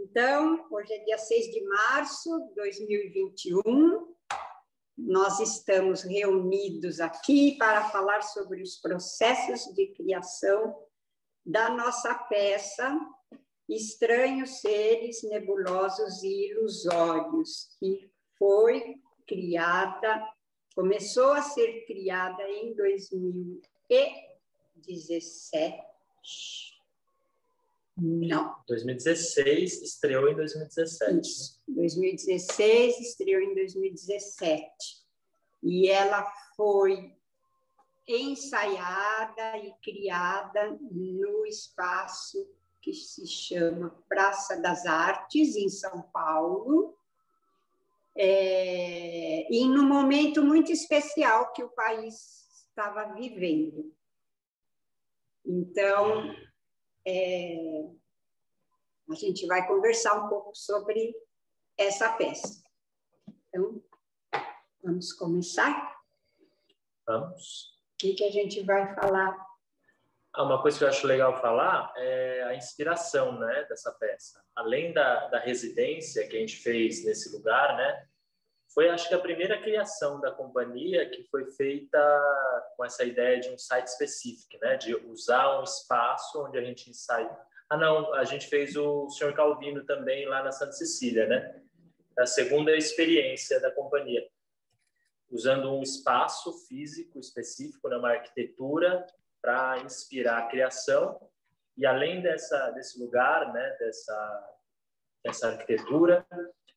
Então, hoje é dia 6 de março de 2021. Nós estamos reunidos aqui para falar sobre os processos de criação da nossa peça Estranhos Seres Nebulosos e Ilusórios, que foi criada, começou a ser criada em 2017. Não. 2016, estreou em 2017. Isso, 2016, estreou em 2017. E ela foi ensaiada e criada no espaço que se chama Praça das Artes, em São Paulo, e num momento muito especial que o país estava vivendo. Então, a gente vai conversar um pouco sobre essa peça. Então, vamos começar? Vamos. O que a gente vai falar? Uma coisa que eu acho legal falar é a inspiração, né, dessa peça. Além da residência que a gente fez nesse lugar, né, foi, acho que, a primeira criação da companhia que foi feita com essa ideia de um site específico, né, de usar um espaço onde a gente ensaia. Não, a gente fez o Sr. Calvino também lá na Santa Cecília, né? A segunda experiência da companhia, usando um espaço físico específico, né, uma arquitetura para inspirar a criação. E além desse lugar, né, dessa arquitetura,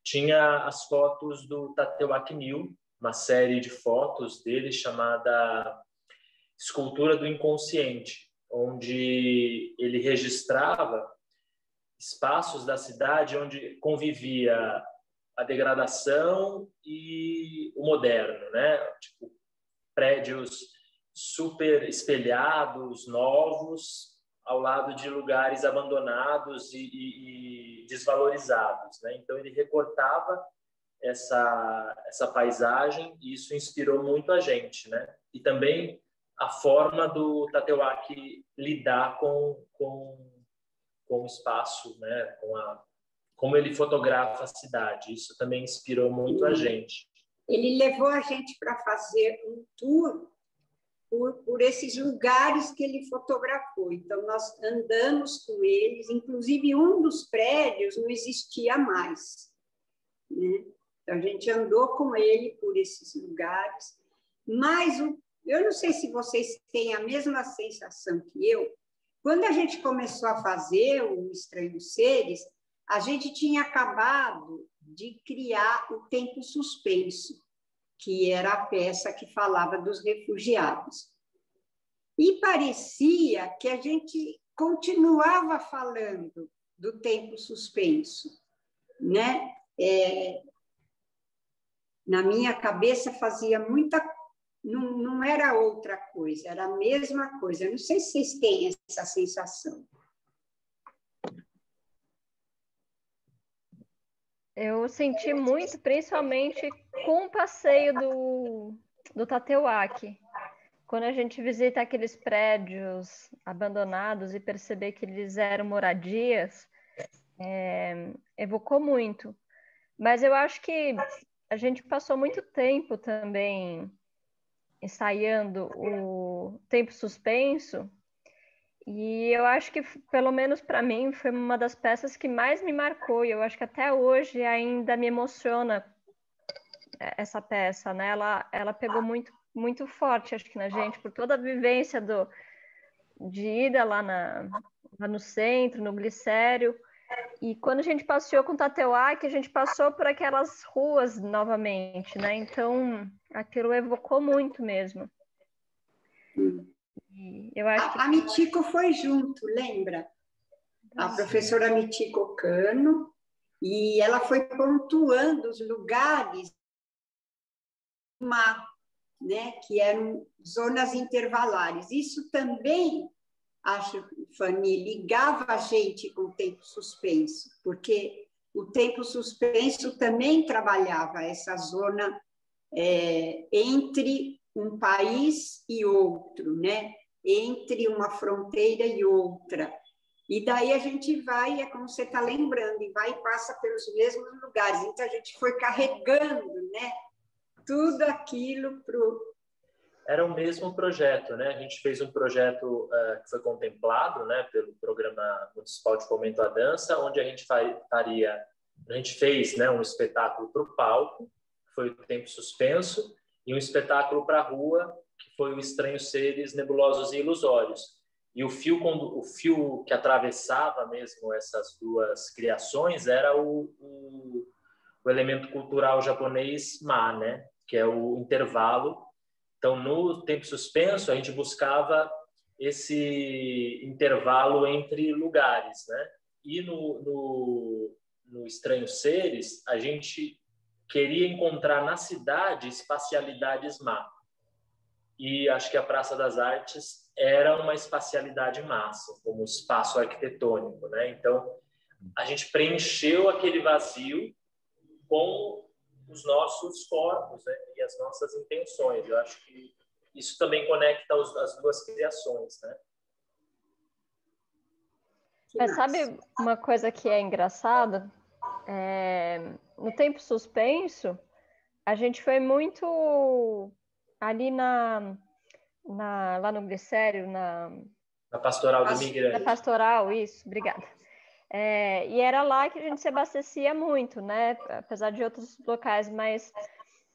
tinha as fotos do Tateu Aknil, uma série de fotos dele chamada Escultura do Inconsciente, onde ele registrava espaços da cidade onde convivia a degradação e o moderno, né? Tipo, prédios super espelhados, novos, ao lado de lugares abandonados e desvalorizados, né? Então, ele recortava essa paisagem e isso inspirou muito a gente, né? E também a forma do Tateuak lidar com o espaço, né? Como ele fotografa a cidade. Isso também inspirou muito a gente. Ele levou a gente para fazer um tour por esses lugares que ele fotografou. Então, nós andamos com eles, inclusive um dos prédios não existia mais, né? Então, a gente andou com ele por esses lugares, mas eu não sei se vocês têm a mesma sensação que eu. Quando a gente começou a fazer o Estranhos Seres, a gente tinha acabado de criar o Tempo Suspenso, que era a peça que falava dos refugiados. E parecia que a gente continuava falando do tempo suspenso, né? Na minha cabeça fazia muita... Não era outra coisa, era a mesma coisa. Eu não sei se vocês têm essa sensação. Eu senti muito, principalmente com o passeio do Tateuak. Quando a gente visita aqueles prédios abandonados e perceber que eles eram moradias, evocou muito. Mas eu acho que a gente passou muito tempo também ensaiando o Tempo Suspenso, e eu acho que, pelo menos para mim, foi uma das peças que mais me marcou, e eu acho que até hoje ainda me emociona essa peça, né? Ela pegou muito, muito forte, acho que na gente, por toda a vivência de ida lá no centro, no Glicério, e quando a gente passeou com o Tateuak, a gente passou por aquelas ruas novamente, né? Então, aquilo evocou muito mesmo. E eu acho que... A Mitiko foi junto, lembra? A professora Mitiko Cano, e ela foi pontuando os lugares, né, que eram zonas intervalares. Isso também, acho, Fanny, ligava a gente com o tempo suspenso, porque o tempo suspenso também trabalhava essa zona entre um país e outro, né? Entre uma fronteira e outra. E daí a gente vai, é como você está lembrando, e vai e passa pelos mesmos lugares. Então a gente foi carregando, né, tudo aquilo para o... Era o mesmo projeto, né? A gente fez um projeto que foi contemplado, né, pelo Programa Municipal de Fomento à Dança, onde a gente fez, né, um espetáculo para o palco, que foi o Tempo Suspenso, e um espetáculo para a rua, que foi o Estranhos Seres Nebulosos e Ilusórios. E o fio que atravessava mesmo essas duas criações era o elemento cultural japonês Ma, né? Que é o intervalo. Então, no Tempo Suspenso, a gente buscava esse intervalo entre lugares, né? E no Estranhos Seres, a gente queria encontrar na cidade espacialidades má. E acho que a Praça das Artes era uma espacialidade massa, como espaço arquitetônico, né? Então, a gente preencheu aquele vazio com os nossos corpos, né? E as nossas intenções. Eu acho que isso também conecta as duas criações, né? Mas sabe uma coisa que é engraçada? No Tempo Suspenso, a gente foi muito ali lá no Glicério, Na Pastoral do Imigrante. Na Pastoral, isso, obrigada. E era lá que a gente se abastecia muito, né? Apesar de outros locais, mas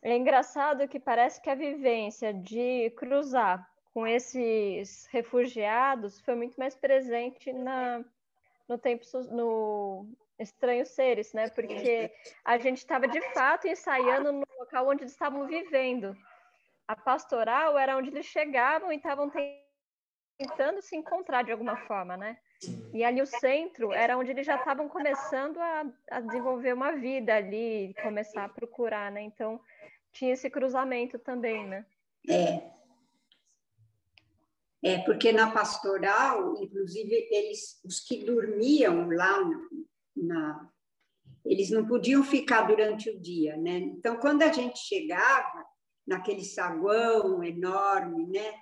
é engraçado que parece que a vivência de cruzar com esses refugiados foi muito mais presente no Estranhos Seres, né? Porque a gente estava de fato ensaiando no local onde eles estavam vivendo. A Pastoral era onde eles chegavam e estavam tentando se encontrar de alguma forma, né? E ali o centro era onde eles já estavam começando a desenvolver uma vida ali, começar a procurar, né? Então tinha esse cruzamento também, né? Porque na Pastoral, inclusive, os que dormiam lá eles não podiam ficar durante o dia, né? Então, quando a gente chegava naquele saguão enorme, né?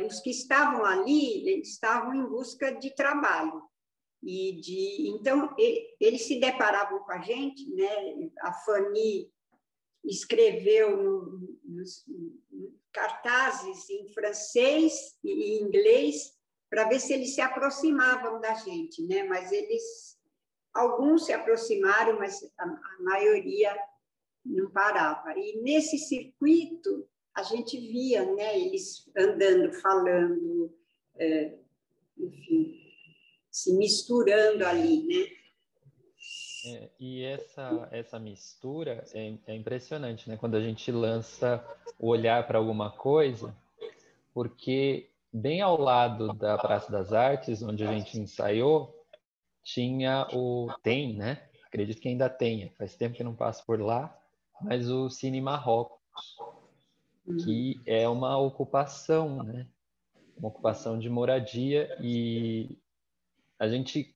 Os que estavam ali, eles estavam em busca de trabalho. Então, eles se deparavam com a gente, né? A Fanny escreveu nos cartazes em francês e em inglês para ver se eles se aproximavam da gente, né? Mas alguns se aproximaram, mas a maioria não parava. E nesse circuito a gente via, né? Eles andando, falando, enfim, se misturando ali, né? E essa mistura é impressionante, né? Quando a gente lança o olhar para alguma coisa, porque bem ao lado da Praça das Artes, onde a gente ensaiou, tem, né? Acredito que ainda tenha, faz tempo que não passo por lá, mas o Cine Marrocos, que é uma ocupação, né? Uma ocupação de moradia, e a gente,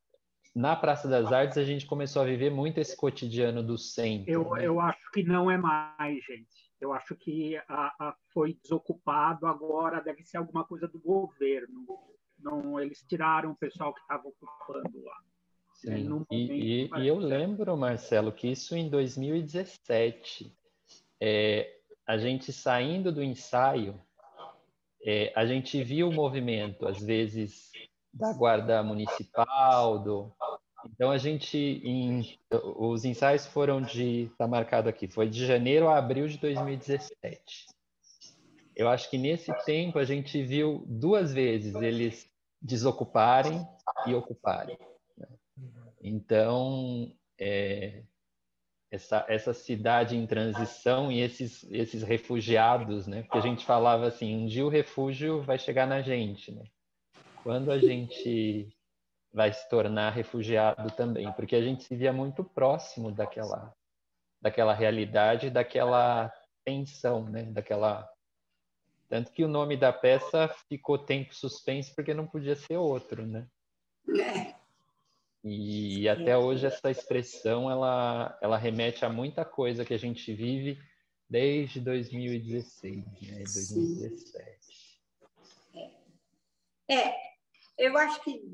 na Praça das Artes, a gente começou a viver muito esse cotidiano do centro. Eu acho que não é mais, gente. Eu acho que foi desocupado, agora deve ser alguma coisa do governo. Não, eles tiraram o pessoal que estava ocupando lá. Sim. E eu lembro, Marcelo, que isso em 2017, a gente saindo do ensaio, a gente viu o movimento, às vezes, da Guarda Municipal, Então, os ensaios foram está marcado aqui, foi de janeiro a abril de 2017. Eu acho que nesse tempo a gente viu 2 vezes eles desocuparem e ocuparem. Então, essa cidade em transição e esses refugiados, né? Porque a gente falava assim, um dia o refúgio vai chegar na gente, né? Quando a gente vai se tornar refugiado também, porque a gente se via muito próximo daquela realidade, daquela tensão, né? Tanto que o nome da peça ficou Tempo Suspenso porque não podia ser outro, né? E até hoje essa expressão ela remete a muita coisa que a gente vive desde 2016, né? 2017. eu acho que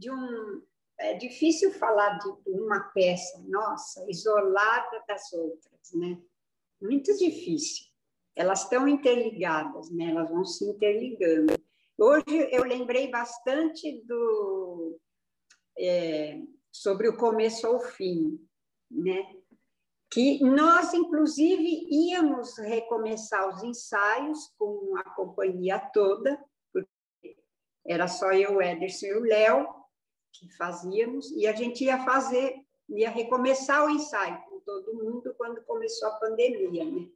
é difícil falar de uma peça, nossa, isolada das outras, né? Muito difícil. Elas estão interligadas, né? Elas vão se interligando. Hoje eu lembrei bastante sobre o começo ao fim, né? Que nós, inclusive, íamos recomeçar os ensaios com a companhia toda, porque era só eu, o Ederson e o Léo que fazíamos, e a gente ia recomeçar o ensaio com todo mundo quando começou a pandemia, né?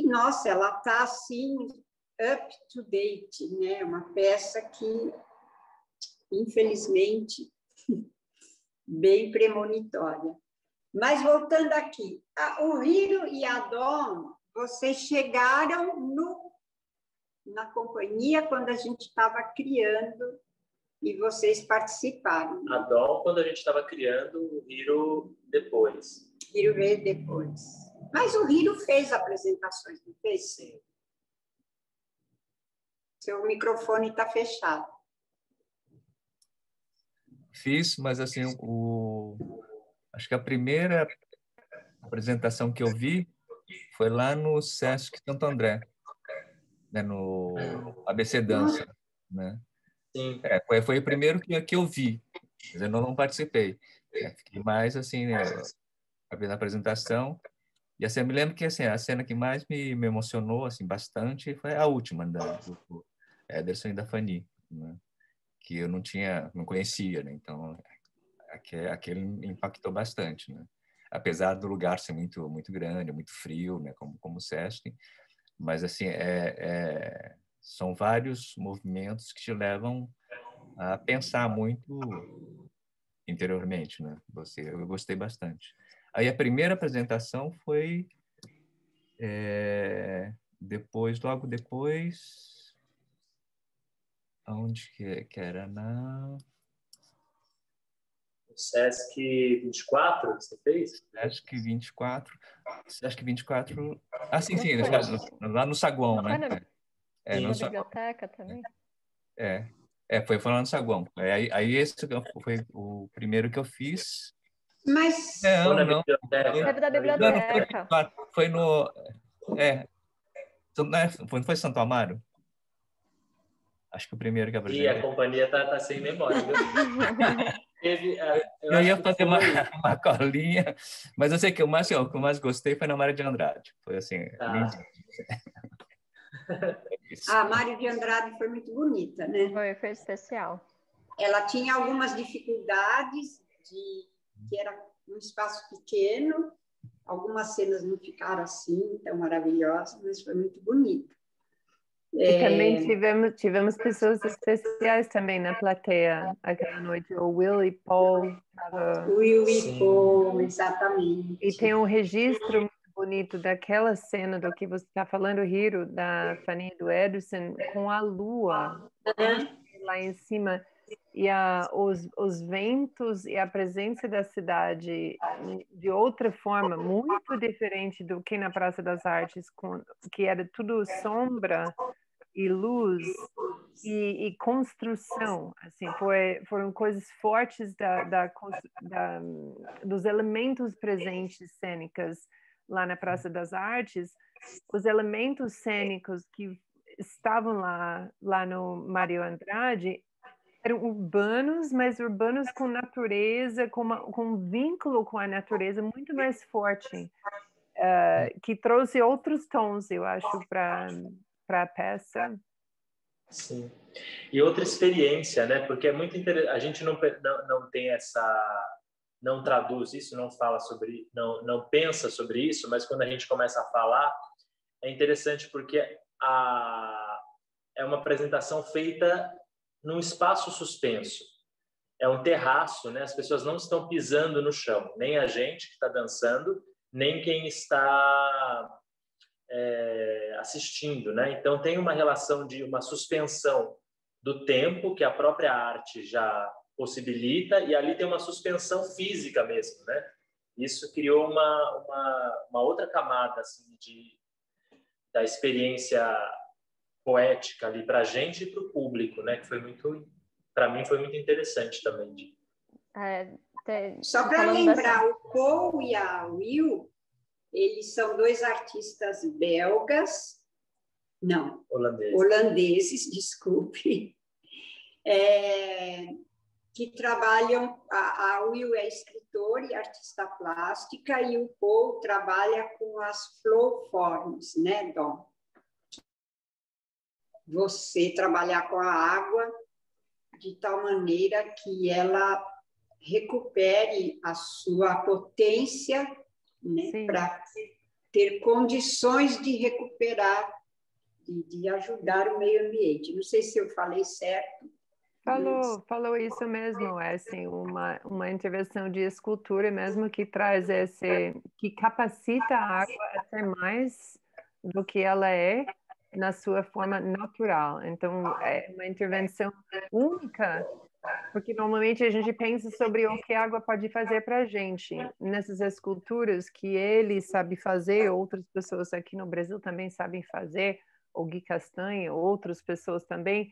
Nossa, ela está assim, up to date, né? Uma peça que, infelizmente, bem premonitória. Mas voltando aqui, o Hiro e a Dom, vocês chegaram na companhia quando a gente estava criando e vocês participaram. A Dom, quando a gente estava criando, o Hiro depois. Hiro veio depois. Mas o Hiro fez apresentações, não fez? Sim. Seu microfone está fechado. Fiz, mas assim, acho que a primeira apresentação que eu vi foi lá no Sesc Santo André, né, no ABC Dança, né? Sim. Foi o primeiro que eu vi, mas eu não participei. Fiquei mais assim, né, na apresentação. E assim, eu me lembro que assim, a cena que mais me emocionou assim bastante foi a última do Ederson e da Fanny, né? Que eu não conhecia, né? Então aquele impactou bastante, né? Apesar do lugar ser muito muito grande, muito frio, né? Como o Sesc, mas assim são vários movimentos que te levam a pensar muito interiormente, né? Eu gostei bastante. Aí a primeira apresentação foi logo depois, onde que era? O Sesc 24, você fez? Sesc 24. Sesc 24. Ah, sim, lá no Saguão, né? Na biblioteca também? Foi lá no Saguão. Aí esse foi o primeiro que eu fiz. Mas... Não. Teve da biblioteca. Foi no... Não foi Santo Amaro? Acho que o primeiro que eu apresentei. E a companhia tá sem memória, viu? Eu ia fazer uma colinha, mas eu sei que o que eu mais gostei foi na Mário de Andrade. Foi assim, lindinho. A Mário de Andrade foi muito bonita, né? Foi especial. Ela tinha algumas dificuldades, que era um espaço pequeno, algumas cenas não ficaram assim tão maravilhosas, mas foi muito bonita. E também tivemos pessoas especiais também na plateia aquela noite. O Will e Paul. Will e Paul, exatamente. E tem um registro muito bonito daquela cena do que você está falando, Hiro, da Fanny e do Ederson, com a lua lá em cima. E os ventos e a presença da cidade de outra forma, muito diferente do que na Praça das Artes, que era tudo sombra e luz e construção, assim, foram coisas fortes dos elementos presentes cênicas lá na Praça das Artes. Os elementos cênicos que estavam lá no Mário Andrade eram urbanos, mas urbanos com natureza, com um vínculo com a natureza muito mais forte, que trouxe outros tons, eu acho, para a peça. Sim. E outra experiência, né? Porque é muito interessante. A gente não tem não traduz isso, não fala sobre, não pensa sobre isso, mas quando a gente começa a falar, é interessante porque é uma apresentação feita num espaço suspenso. É um terraço, né? As pessoas não estão pisando no chão, nem a gente que está dançando, nem quem está assistindo, né? Então tem uma relação de uma suspensão do tempo que a própria arte já possibilita, e ali tem uma suspensão física mesmo, né? Isso criou uma outra camada assim, da experiência poética ali para a gente e para o público, né? Que foi muito, para mim foi muito interessante também. Só para lembrar, o Paul e a Will, eles são dois artistas belgas, não, holandeses, desculpe, que trabalham, a Will é escritora e artista plástica, e o Paul trabalha com as flow forms, né, Dom? Você trabalhar com a água de tal maneira que ela recupere a sua potência, né, para ter condições de recuperar, de ajudar o meio ambiente. Não sei se eu falei certo. Falou isso mesmo, é assim, uma intervenção de escultura mesmo que traz que capacita a água a ser mais do que ela é na sua forma natural. Então, é uma intervenção única, porque normalmente a gente pensa sobre o que a água pode fazer para a gente. Nessas esculturas que ele sabe fazer, outras pessoas aqui no Brasil também sabem fazer, o Gui Castanha, outras pessoas também,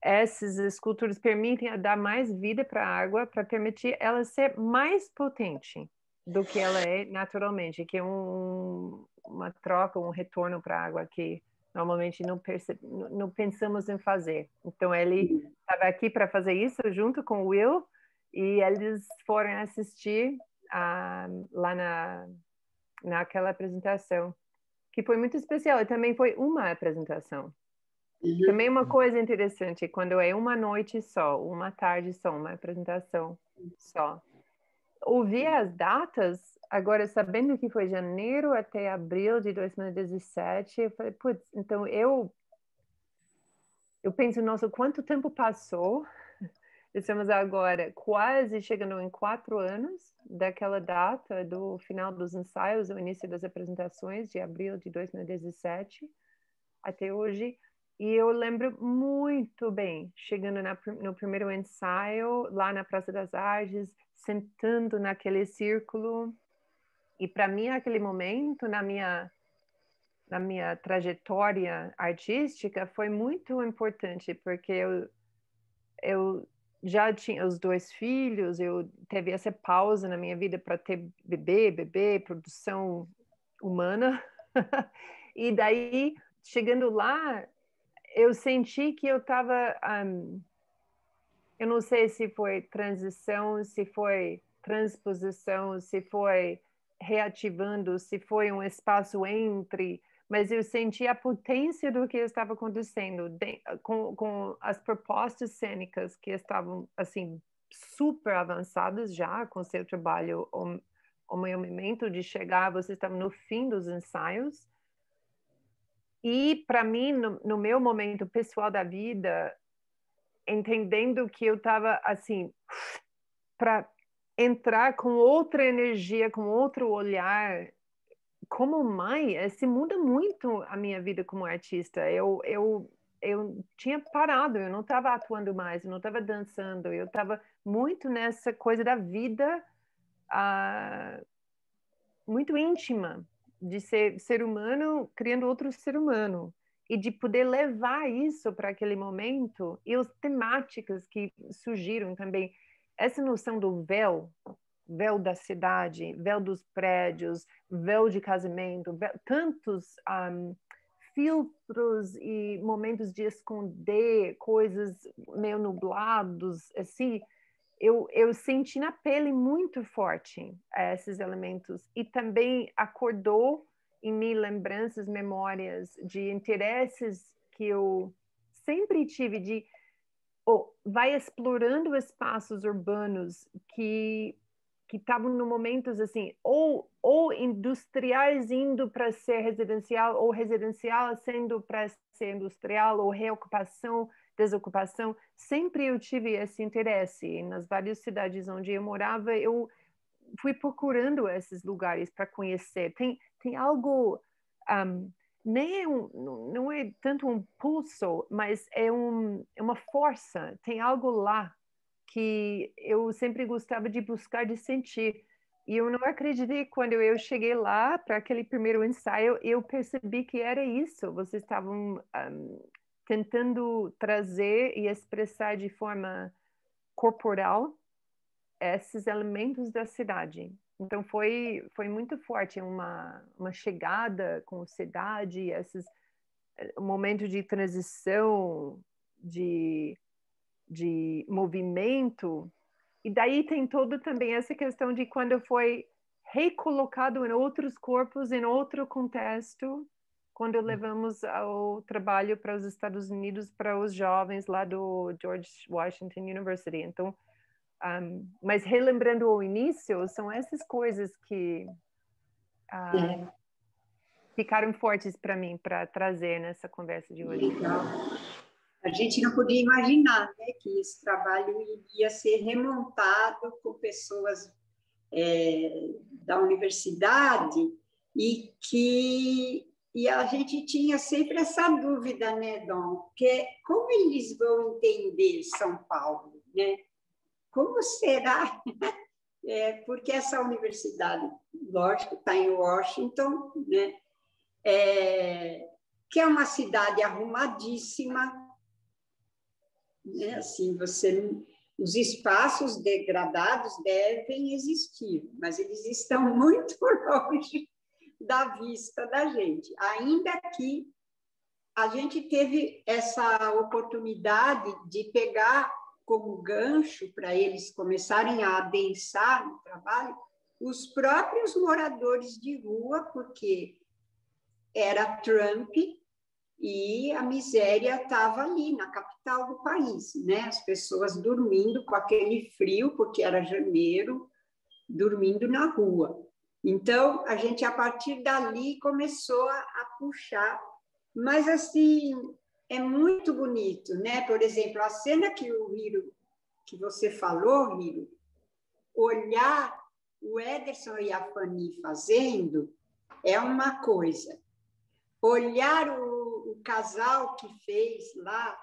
essas esculturas permitem dar mais vida para a água, para permitir ela ser mais potente do que ela é naturalmente, que é uma troca, um retorno para a água que normalmente não pensamos em fazer. Então, ele estava aqui para fazer isso junto com o Will, e eles foram assistir lá naquela apresentação, que foi muito especial, e também foi uma apresentação. Também uma coisa interessante, quando é uma noite só, uma tarde só, uma apresentação só. Ouvir as datas, agora sabendo que foi janeiro até abril de 2017, eu falei, putz, então eu penso, nossa, quanto tempo passou? Estamos agora quase chegando em 4 anos daquela data do final dos ensaios, o início das apresentações de abril de 2017 até hoje. E eu lembro muito bem, chegando no primeiro ensaio, lá na Praça das Artes, sentando naquele círculo. E para mim, aquele momento, na minha trajetória artística, foi muito importante, porque eu já tinha os 2 filhos, eu teve essa pausa na minha vida para ter bebê, produção humana. E daí, chegando lá, eu senti que eu estava, eu não sei se foi transição, se foi transposição, se foi reativando, se foi um espaço entre, mas eu senti a potência do que estava acontecendo com as propostas cênicas que estavam assim super avançadas já com seu trabalho, o meu momento de chegar, você estava no fim dos ensaios. E, para mim, no meu momento pessoal da vida, entendendo que eu estava, assim, para entrar com outra energia, com outro olhar, como mãe, se muda muito a minha vida como artista. Eu tinha parado, eu não estava atuando mais, eu não estava dançando, eu estava muito nessa coisa da vida muito íntima, de ser humano criando outro ser humano, e de poder levar isso para aquele momento, e as temáticas que surgiram também, essa noção do véu da cidade, véu dos prédios, véu de casamento, tantos filtros e momentos de esconder coisas meio nublados, assim, eu senti na pele muito forte esses elementos, e também acordou em mim lembranças, memórias de interesses que eu sempre tive vai explorando espaços urbanos que estavam no momentos assim, ou industriais indo para ser residencial, ou residencial sendo para ser industrial, ou reocupação, desocupação. Sempre eu tive esse interesse. E nas várias cidades onde eu morava, eu fui procurando esses lugares para conhecer. Tem algo, não é tanto um pulso, mas é uma força. Tem algo lá que eu sempre gostava de buscar, de sentir. E eu não acreditei quando eu cheguei lá para aquele primeiro ensaio, eu percebi que era isso. Vocês estavam tentando trazer e expressar de forma corporal esses elementos da cidade. Então foi muito forte, uma chegada com a cidade, um momento de transição, de movimento. E daí tem todo também essa questão de quando foi recolocado em outros corpos, em outro contexto, quando levamos o trabalho para os Estados Unidos, para os jovens lá do George Washington University. Então, mas relembrando o início, são essas coisas que ficaram fortes para mim, para trazer nessa conversa de hoje. Legal. A gente não podia imaginar, né, que esse trabalho iria ser remontado com pessoas da universidade e a gente tinha sempre essa dúvida, né, Dom, que como eles vão entender São Paulo, né? Como será? Porque essa universidade, lógico, está em Washington, né? Que é uma cidade arrumadíssima, né? Assim, os espaços degradados devem existir, mas eles estão muito longe da vista da gente. Ainda que a gente teve essa oportunidade de pegar como gancho para eles começarem a adensar no trabalho os próprios moradores de rua, porque era Trump e a miséria estava ali na capital do país, né? As pessoas dormindo com aquele frio, porque era janeiro, dormindo na rua. Então, a gente, a partir dali, começou a puxar. Mas, assim, é muito bonito, né? Por exemplo, a cena que que você falou, Hiro, olhar o Ederson e a Fanny fazendo é uma coisa. Olhar o casal que fez lá,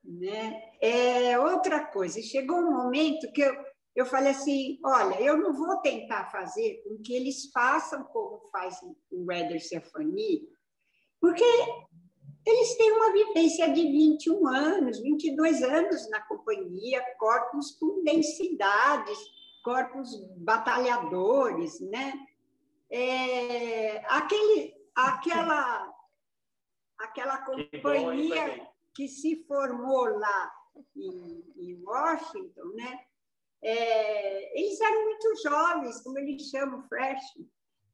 né, é outra coisa. E chegou um momento que eu falei assim, olha, eu não vou tentar fazer com que eles façam como faz o Ederson e a Fanny, porque eles têm uma vivência de 21 anos, 22 anos na companhia, corpos com densidades, corpos batalhadores, né? Aquela companhia que se formou lá em Washington, né? Eles eram muito jovens, como eles chamam, fresh,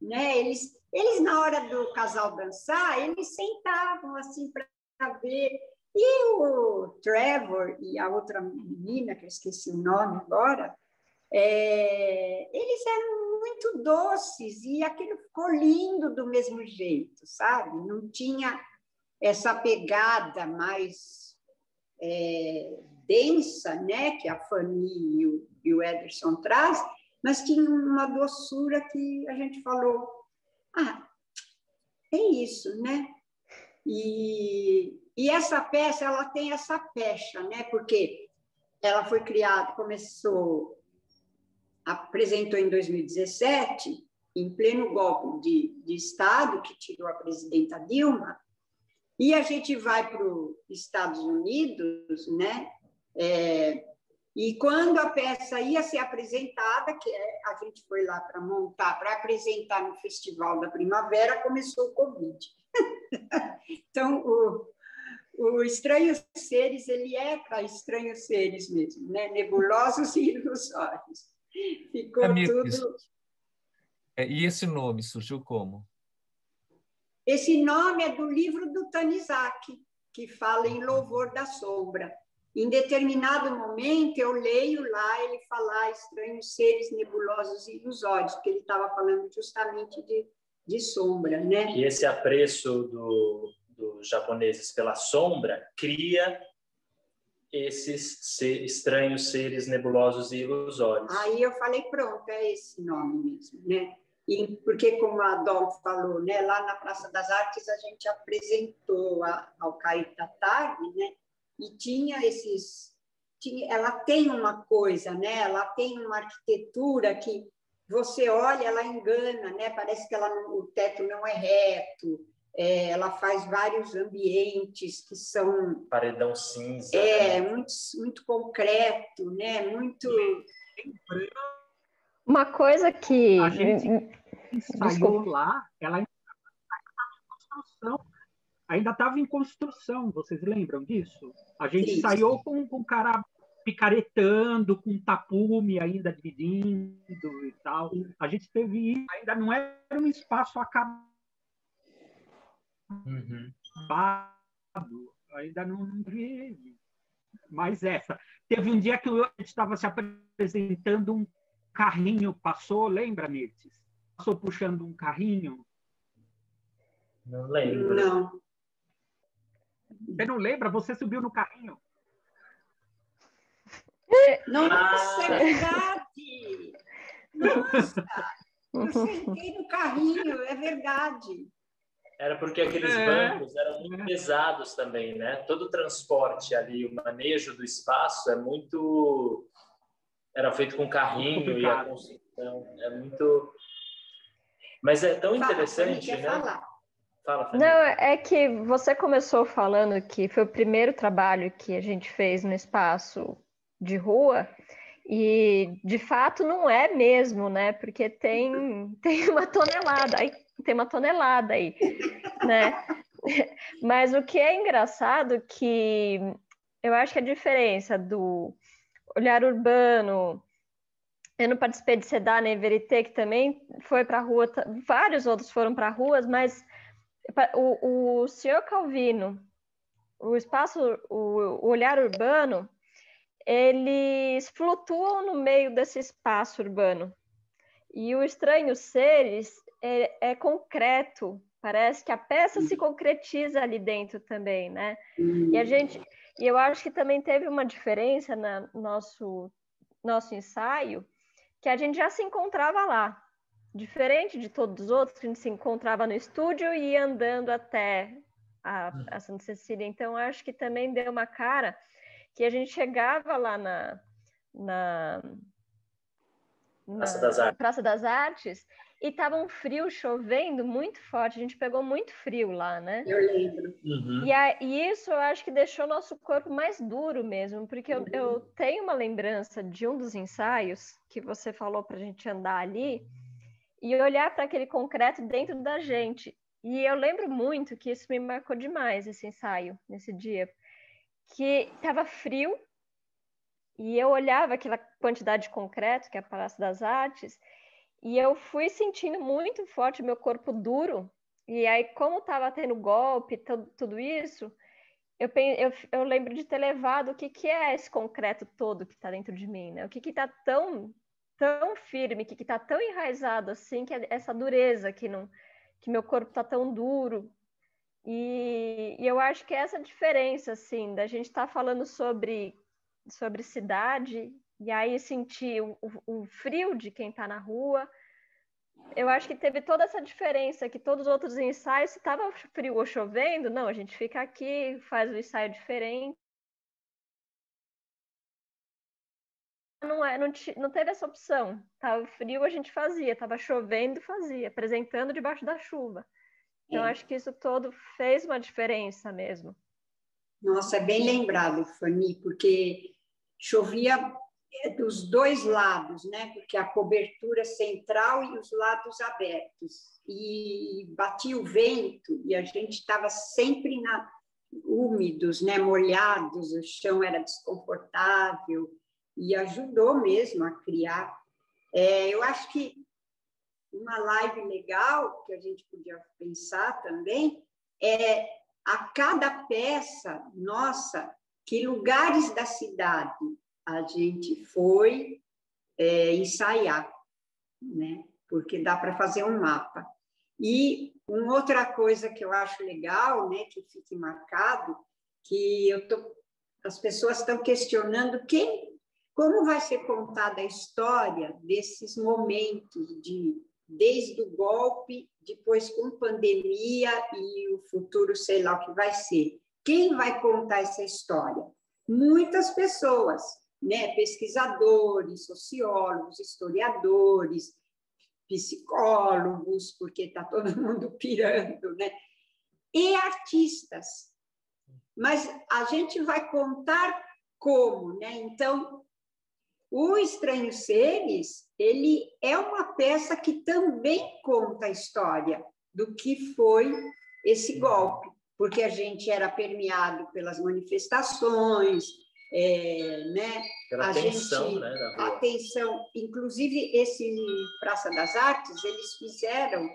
né? Eles na hora do casal dançar, eles sentavam assim para ver. E o Trevor e a outra menina, que eu esqueci o nome agora, eles eram muito doces e aquilo ficou lindo do mesmo jeito, sabe? Não tinha essa pegada mais densa, né, que a Fanny e o Ederson traz, mas tinha uma doçura que a gente falou, é isso, né? E essa peça, ela tem essa pecha, né? Porque ela foi criada, apresentou em 2017, em pleno golpe de Estado, que tirou a presidenta Dilma, e a gente vai para os Estados Unidos, né? E quando a peça ia ser apresentada, que a gente foi lá para montar, para apresentar no Festival da Primavera, começou o Covid. Então, o Estranhos Seres, ele é para estranhos seres mesmo, né? Nebulosos e ilusórios. Ficou tudo... E esse nome surgiu como? Esse nome é do livro do Tanizaki, que fala em louvor da sombra. Em determinado momento, eu leio lá ele falar estranhos seres nebulosos e ilusórios, porque ele estava falando justamente de sombra, né? E esse apreço dos japoneses pela sombra cria esses estranhos seres nebulosos e ilusórios. Aí eu falei, pronto, é esse nome mesmo, né? Porque, como a Dom falou, né, lá na Praça das Artes a gente apresentou ao Caetatari, né? E tinha ela tem uma coisa, né? Ela tem uma arquitetura que você olha, ela engana, né? Parece que o teto não é reto, ela faz vários ambientes que são... Paredão cinza. Muito concreto, né? Muito... Uma coisa que... A gente ensaiou lá, ela ainda estava em construção, vocês lembram disso? A gente ensaiou com um cara picaretando, com tapume ainda dividindo e tal. A gente teve isso, ainda não era um espaço acabado. Ainda não vi mais essa. Teve um dia que a gente estava se apresentando, um carrinho passou, lembra, Mirtes? Passou puxando um carrinho. Não lembro. Não. Você não lembra? Você subiu no carrinho. Nossa, é verdade! Nossa! Eu sentei no carrinho, é verdade. Era porque aqueles bancos eram muito pesados também, né? Todo o transporte ali, o manejo do espaço era feito com carrinho e a construção é muito... Mas é tão interessante, né? Fala, não, é que você começou falando que foi o primeiro trabalho que a gente fez no espaço de rua, e de fato não é mesmo, né? Porque tem uma tonelada aí, né? Mas o que é engraçado que eu acho que a diferença do olhar urbano, eu não participei de Sedar nem Verité, que também foi para a rua, vários outros foram para ruas, mas o senhor Calvino, o olhar urbano, eles flutuam no meio desse espaço urbano. E o Estranhos Seres é concreto, parece que a peça se concretiza ali dentro também, né? E eu acho que também teve uma diferença no nosso ensaio, que a gente já se encontrava lá. Diferente de todos os outros, que a gente se encontrava no estúdio e ia andando até a Santa Cecília. Então, acho que também deu uma cara que a gente chegava lá na Praça das Artes e estava um frio, chovendo muito forte. A gente pegou muito frio lá, né? Eu lembro. E isso eu acho que deixou nosso corpo mais duro mesmo, porque eu tenho uma lembrança de um dos ensaios que você falou para a gente andar ali e olhar para aquele concreto dentro da gente. E eu lembro muito que isso me marcou demais, esse ensaio, nesse dia, que estava frio e eu olhava aquela quantidade de concreto, que é a Praça das Artes, e eu fui sentindo muito forte o meu corpo duro. E aí, como estava tendo golpe, tudo isso, eu lembro de ter levado o que é esse concreto todo que está dentro de mim, né? O que está tão firme, que está tão enraizado assim, que é essa dureza que meu corpo está tão duro. E eu acho que é essa diferença, assim, da gente estar falando sobre cidade e aí sentir o frio de quem está na rua. Eu acho que teve toda essa diferença, que todos os outros ensaios, se estava frio ou chovendo, não, a gente fica aqui, faz o ensaio diferente. Não teve essa opção. Estava frio, a gente fazia. Estava chovendo, fazia. Apresentando debaixo da chuva. Então, acho que isso todo fez uma diferença mesmo. Nossa, é bem lembrado, Fanny, porque chovia dos dois lados, né? Porque a cobertura central e os lados abertos. E batia o vento e a gente estava sempre úmidos, né? Molhados, o chão era desconfortável. E ajudou mesmo a criar. Eu acho que uma live legal que a gente podia pensar também é a cada peça nossa, que lugares da cidade a gente foi ensaiar, né? Porque dá para fazer um mapa. E uma outra coisa que eu acho legal, né, que fique marcado, que as pessoas estão questionando como vai ser contada a história desses momentos desde o golpe, depois com pandemia e o futuro, sei lá o que vai ser. Quem vai contar essa história? Muitas pessoas, né? Pesquisadores, sociólogos, historiadores, psicólogos, porque está todo mundo pirando, né? e artistas. Mas a gente vai contar como, né? Então, o Estranhos Seres, ele é uma peça que também conta a história do que foi esse golpe, porque a gente era permeado pelas manifestações, né? Pela tensão, né, da rua. A tensão, inclusive esse Praça das Artes, eles fizeram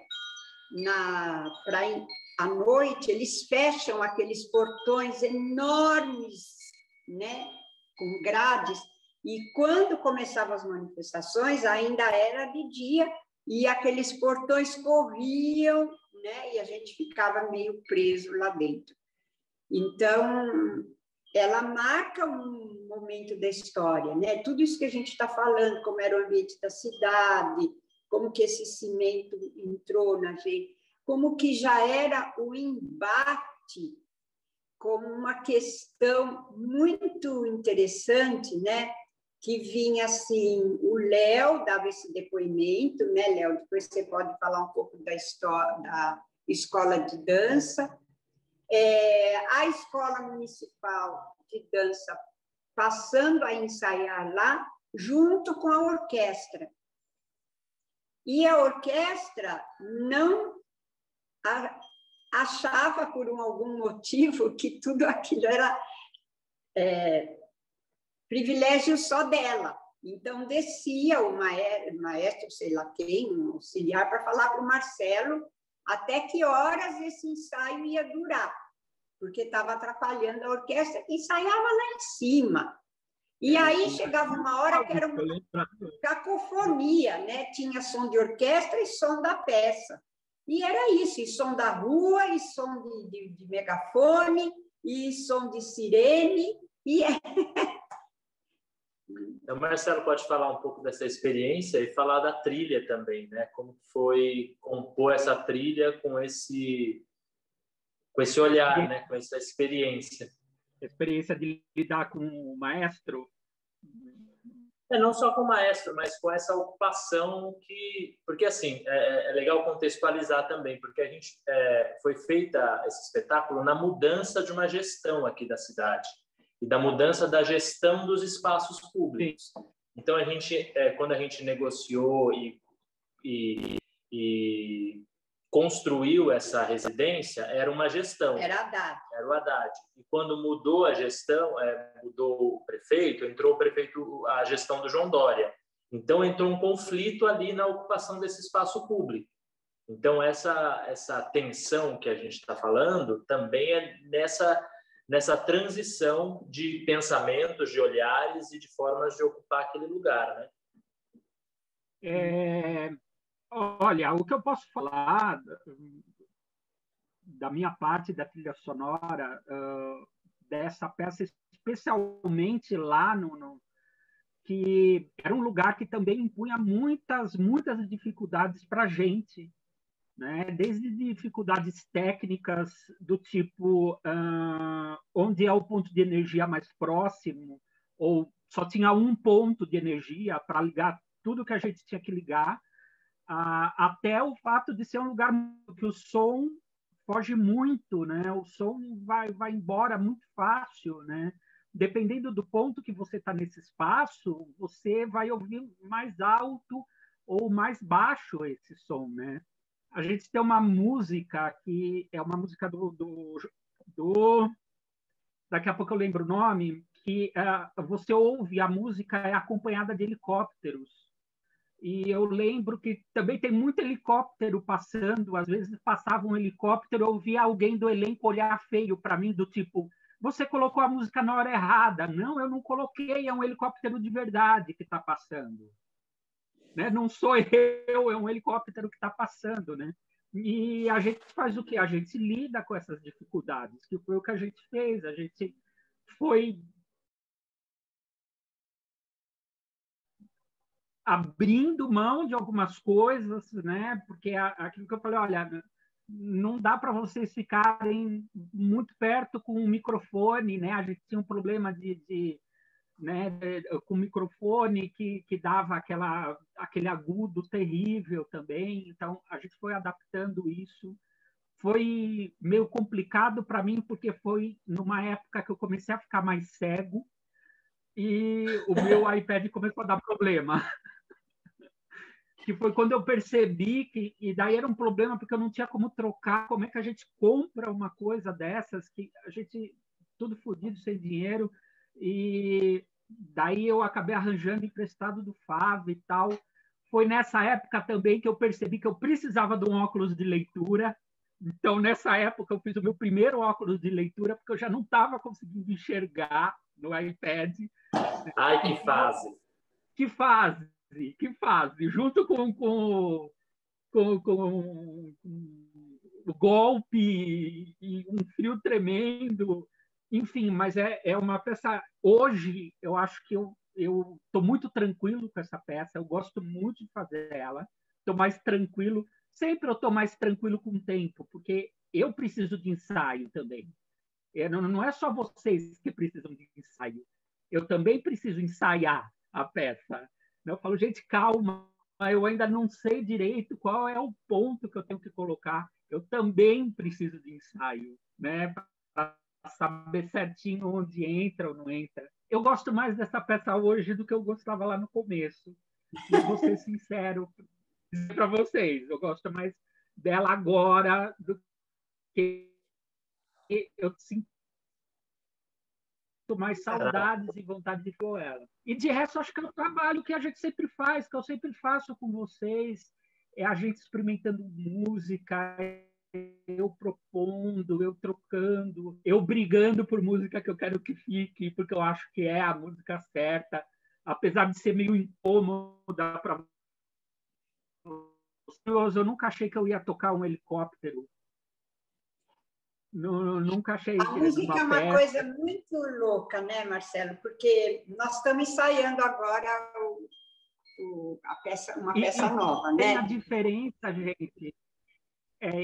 à noite, eles fecham aqueles portões enormes, né, com grades, e quando começavam as manifestações, ainda era de dia, e aqueles portões corriam, né, e a gente ficava meio preso lá dentro. Então, ela marca um momento da história, né? Tudo isso que a gente está falando, como era o ambiente da cidade, como que esse cimento entrou na gente, como que já era o embate como uma questão muito interessante, né? Que vinha assim, o Léo dava esse depoimento, né, Léo? Depois você pode falar um pouco da história da escola de dança. A escola municipal de dança passando a ensaiar lá, junto com a orquestra. E a orquestra não achava, por algum motivo, que tudo aquilo era privilégio só dela. Então, descia o maestro, sei lá quem, um auxiliar, para falar para o Marcelo até que horas esse ensaio ia durar, porque estava atrapalhando a orquestra, que ensaiava lá em cima. E aí chegava uma hora que era uma cacofonia, né? Tinha som de orquestra e som da peça. E era isso, e som da rua, e som de megafone, e som de sirene. Então, Marcelo, pode falar um pouco dessa experiência e falar da trilha também, né? Como foi compor essa trilha com esse olhar, né? Com essa experiência. A experiência de lidar com o maestro. Não só com o maestro, mas com essa ocupação que... Porque, assim, é legal contextualizar também, porque a gente foi feita esse espetáculo na mudança de uma gestão aqui da cidade e da mudança da gestão dos espaços públicos. Sim. Então, quando a gente negociou e construiu essa residência, era uma gestão. Era Haddad. Era o Haddad. E quando mudou a gestão, mudou o prefeito, entrou a gestão do João Dória. Então, entrou um conflito ali na ocupação desse espaço público. Então, essa tensão que a gente está falando também é nessa transição de pensamentos, de olhares e de formas de ocupar aquele lugar, né? Olha, o que eu posso falar da minha parte da trilha sonora dessa peça, especialmente lá que era um lugar que também impunha muitas dificuldades para a gente, né? Desde dificuldades técnicas do tipo onde é o ponto de energia mais próximo, ou só tinha um ponto de energia para ligar tudo que a gente tinha que ligar, até o fato de ser um lugar que o som foge muito, né? O som vai embora muito fácil, né? Dependendo do ponto que você está nesse espaço, você vai ouvir mais alto ou mais baixo esse som, né? A gente tem uma música que é uma música daqui a pouco eu lembro o nome, que você ouve, a música é acompanhada de helicópteros. E eu lembro que também tem muito helicóptero passando, às vezes passava um helicóptero, eu ouvia alguém do elenco olhar feio para mim, do tipo, você colocou a música na hora errada. Não, eu não coloquei, é um helicóptero de verdade que está passando. Né? Não sou eu, é um helicóptero que está passando, né? E a gente faz o quê? A gente lida com essas dificuldades, que foi o que a gente fez. A gente foi abrindo mão de algumas coisas, né? Porque aquilo que eu falei, olha, não dá para vocês ficarem muito perto com o microfone, né? A gente tinha um problema com o microfone que dava aquele agudo terrível também. Então, a gente foi adaptando isso. foi meio complicado para mim, porque foi numa época que eu comecei a ficar mais cego e o meu iPad começou a dar problema. Que foi quando eu percebi que... E daí era um problema, porque eu não tinha como trocar. Como é que a gente compra uma coisa dessas, que a gente... Tudo fodido, sem dinheiro. E daí eu acabei arranjando emprestado do Fábio e tal. Foi nessa época também que eu percebi que eu precisava de um óculos de leitura. Então, nessa época, eu fiz o meu primeiro óculos de leitura, porque eu já não estava conseguindo enxergar no iPad. Ai, que fase! Que fase! Que fase! Junto com o golpe e um frio tremendo. Enfim, mas é uma peça... Hoje, eu acho que eu estou muito tranquilo com essa peça, eu gosto muito de fazer ela, estou mais tranquilo. Sempre eu estou mais tranquilo com o tempo, porque eu preciso de ensaio também. Não é só vocês que precisam de ensaio. Eu também preciso ensaiar a peça. Eu falo, gente, calma, eu ainda não sei direito qual é o ponto que eu tenho que colocar. Eu também preciso de ensaio, né? Para saber certinho onde entra ou não entra. Eu gosto mais dessa peça hoje do que eu gostava lá no começo. E vou ser sincero para vocês, eu gosto mais dela agora do que eu sinto mais saudades e vontade de ver ela. E de resto, acho que é o trabalho que a gente sempre faz, que eu sempre faço com vocês, é a gente experimentando música, eu propondo, eu trocando, eu brigando por música que eu quero que fique, porque eu acho que é a música certa, apesar de ser meio incômoda para eu nunca achei que eu ia tocar um helicóptero. Nunca achei. A música é uma coisa muito louca, né, Marcelo? Porque nós estamos ensaiando agora uma peça nova, né? Tem a diferença, gente.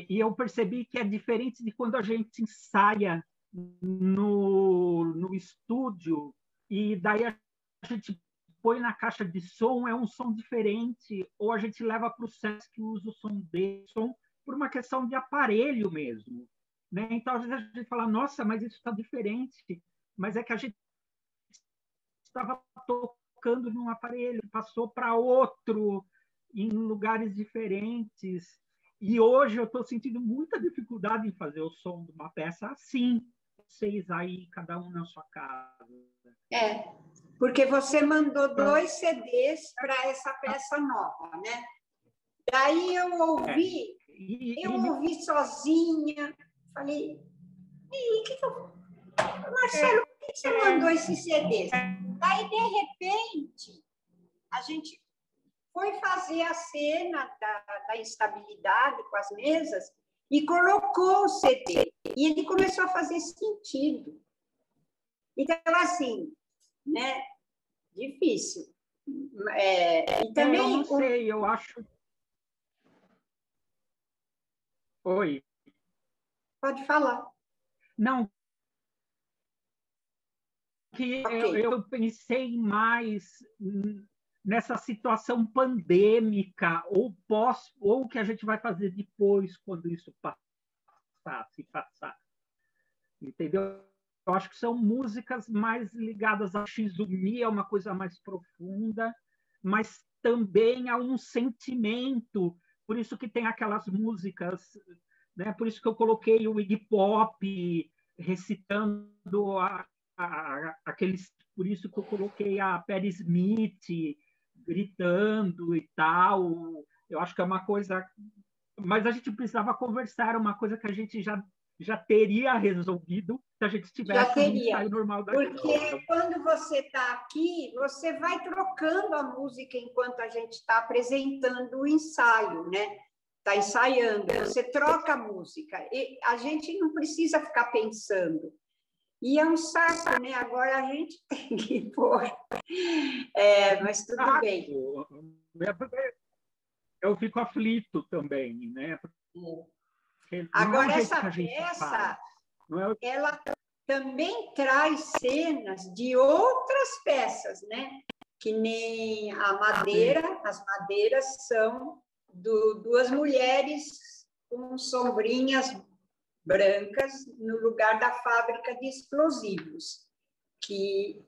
E eu percebi que é diferente de quando a gente ensaia no estúdio e daí a gente põe na caixa de som, é um som diferente, ou a gente leva para o set que usa o som dele, som por uma questão de aparelho mesmo. Né? Então, às vezes a gente fala, nossa, mas isso está diferente, mas é que a gente estava tocando num aparelho, passou para outro, em lugares diferentes, e hoje eu estou sentindo muita dificuldade em fazer o som de uma peça assim, vocês aí, cada um na sua casa. Porque você mandou 2 CDs para essa peça nova, né? Daí eu ouvi, ouvi sozinha, falei, Marcelo, por que você mandou esses CDs? Daí, de repente, a gente foi fazer a cena da instabilidade com as mesas e colocou o CD. E ele começou a fazer sentido. Então, assim, né? Difícil. E também, eu não sei, eu acho... Oi. Pode falar. Não, que okay. eu pensei mais nessa situação pandêmica ou o que a gente vai fazer depois quando isso passar. Entendeu? Eu acho que são músicas mais ligadas a Shizumi, é uma coisa mais profunda, mas também a um sentimento. Por isso que tem aquelas músicas, né? Por isso que eu coloquei o Iggy Pop recitando aqueles... Por isso que eu coloquei a Patti Smith gritando e tal. Eu acho que é uma coisa... Mas a gente precisava conversar, uma coisa que a gente já teria resolvido se a gente tivesse um ensaio normal da Porque gente. Quando você está aqui, você vai trocando a música enquanto a gente está apresentando o ensaio, né? Está ensaiando, você troca a música. E a gente não precisa ficar pensando. E é um saco, né? Agora a gente tem que pôr. Mas tudo bem. Eu fico aflito também, né? Agora, essa peça, ela também traz cenas de outras peças, né? Que nem a madeira, as madeiras são duas mulheres com sombrinhas brancas no lugar da fábrica de explosivos, que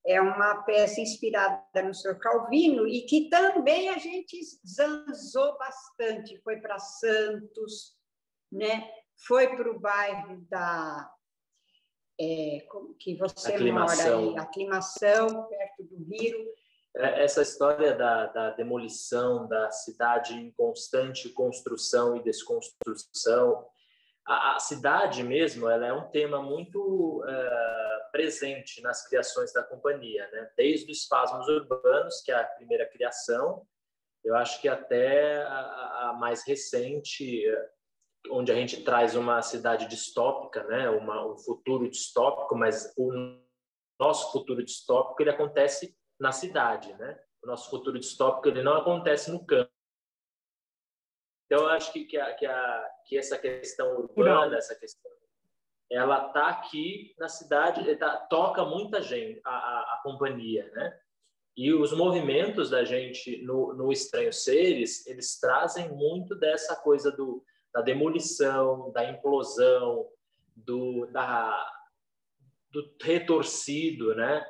é uma peça inspirada no Sr. Calvino e que também a gente zanzou bastante. Foi para Santos, né? Foi para o bairro da que você Aclimação. mora aí, Aclimação, perto do Rio. Essa história da demolição da cidade em constante construção e desconstrução, a cidade mesmo, ela é um tema muito presente nas criações da companhia, né? Desde os espasmos urbanos, que é a primeira criação, eu acho que até a mais recente, onde a gente traz uma cidade distópica, né? Um futuro distópico, mas o nosso futuro distópico ele acontece na cidade, né? O nosso futuro distópico ele não acontece no campo. Então, eu acho que essa questão urbana, essa questão, ela está aqui na cidade, toca muita gente, a companhia, né? E os movimentos da gente no Estranhos Seres, eles trazem muito dessa coisa da demolição, da implosão, do retorcido, né?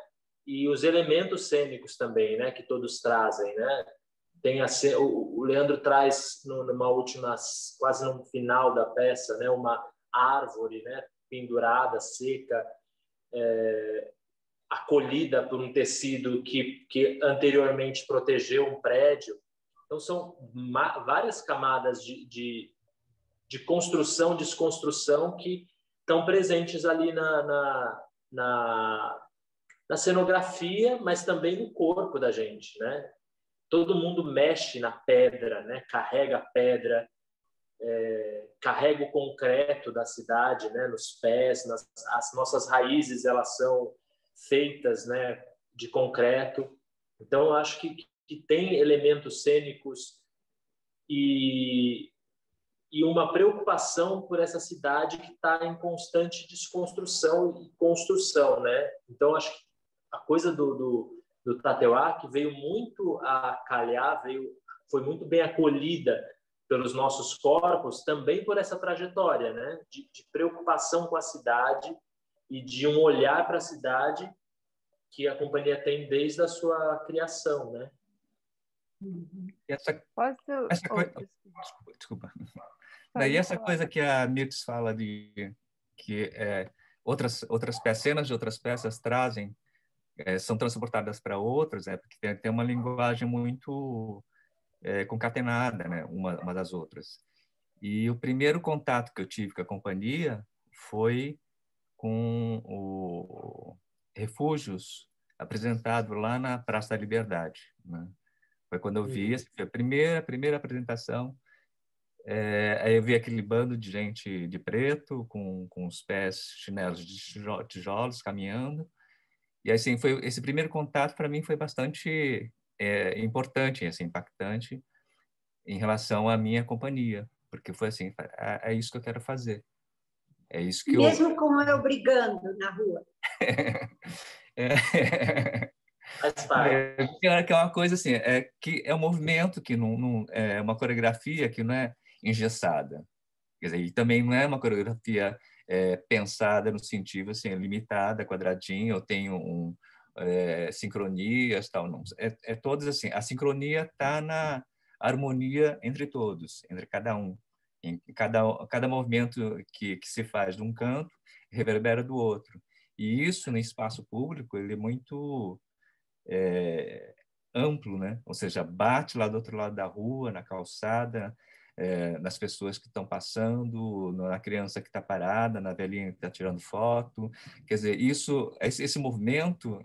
E os elementos cênicos também, né? Que todos trazem, né? Tem o Leandro traz numa última, quase no final da peça, né? Uma árvore, né? Pendurada, seca, acolhida por um tecido que anteriormente protegeu um prédio. Então são várias camadas de construção, desconstrução que estão presentes ali na cenografia, mas também no corpo da gente, né? Todo mundo mexe na pedra, né? Carrega a pedra, carrega o concreto da cidade, né? Nos pés, as nossas raízes elas são feitas, né? De concreto. Então eu acho que tem elementos cênicos e uma preocupação por essa cidade que está em constante desconstrução e construção, né? Então acho que a coisa do Tateuá, que veio muito a calhar, foi muito bem acolhida pelos nossos corpos, também por essa trajetória, né? De preocupação com a cidade e de um olhar para a cidade que a companhia tem desde a sua criação, né? Essa coisa... Desculpa. Daí essa coisa que a Mirtz fala de que outras peças, cenas de outras peças trazem são transportadas para outras, porque tem uma linguagem muito concatenada, né, uma das outras. E o primeiro contato que eu tive com a companhia foi com o Refúgios, apresentado lá na Praça da Liberdade, né? Foi quando eu vi, foi a primeira apresentação. Aí eu vi aquele bando de gente de preto, com os pés chinelos de tijolos, caminhando. E assim, esse primeiro contato para mim foi bastante importante, assim, impactante em relação à minha companhia, porque foi assim, é isso que eu quero fazer. É isso que Mesmo com eu brigando na rua. Que é uma coisa assim, que é um movimento que não é uma coreografia que não é engessada. Quer dizer, e também não é uma coreografia pensada no sentido assim, limitada, quadradinha, eu tenho sincronias, tal, não. Todas assim, a sincronia está na harmonia entre todos, entre cada um. Em cada movimento que se faz de um canto reverbera do outro. E isso no espaço público ele é muito amplo, né? Ou seja, bate lá do outro lado da rua, na calçada, nas pessoas que estão passando, na criança que está parada, na velhinha que está tirando foto. Quer dizer, esse movimento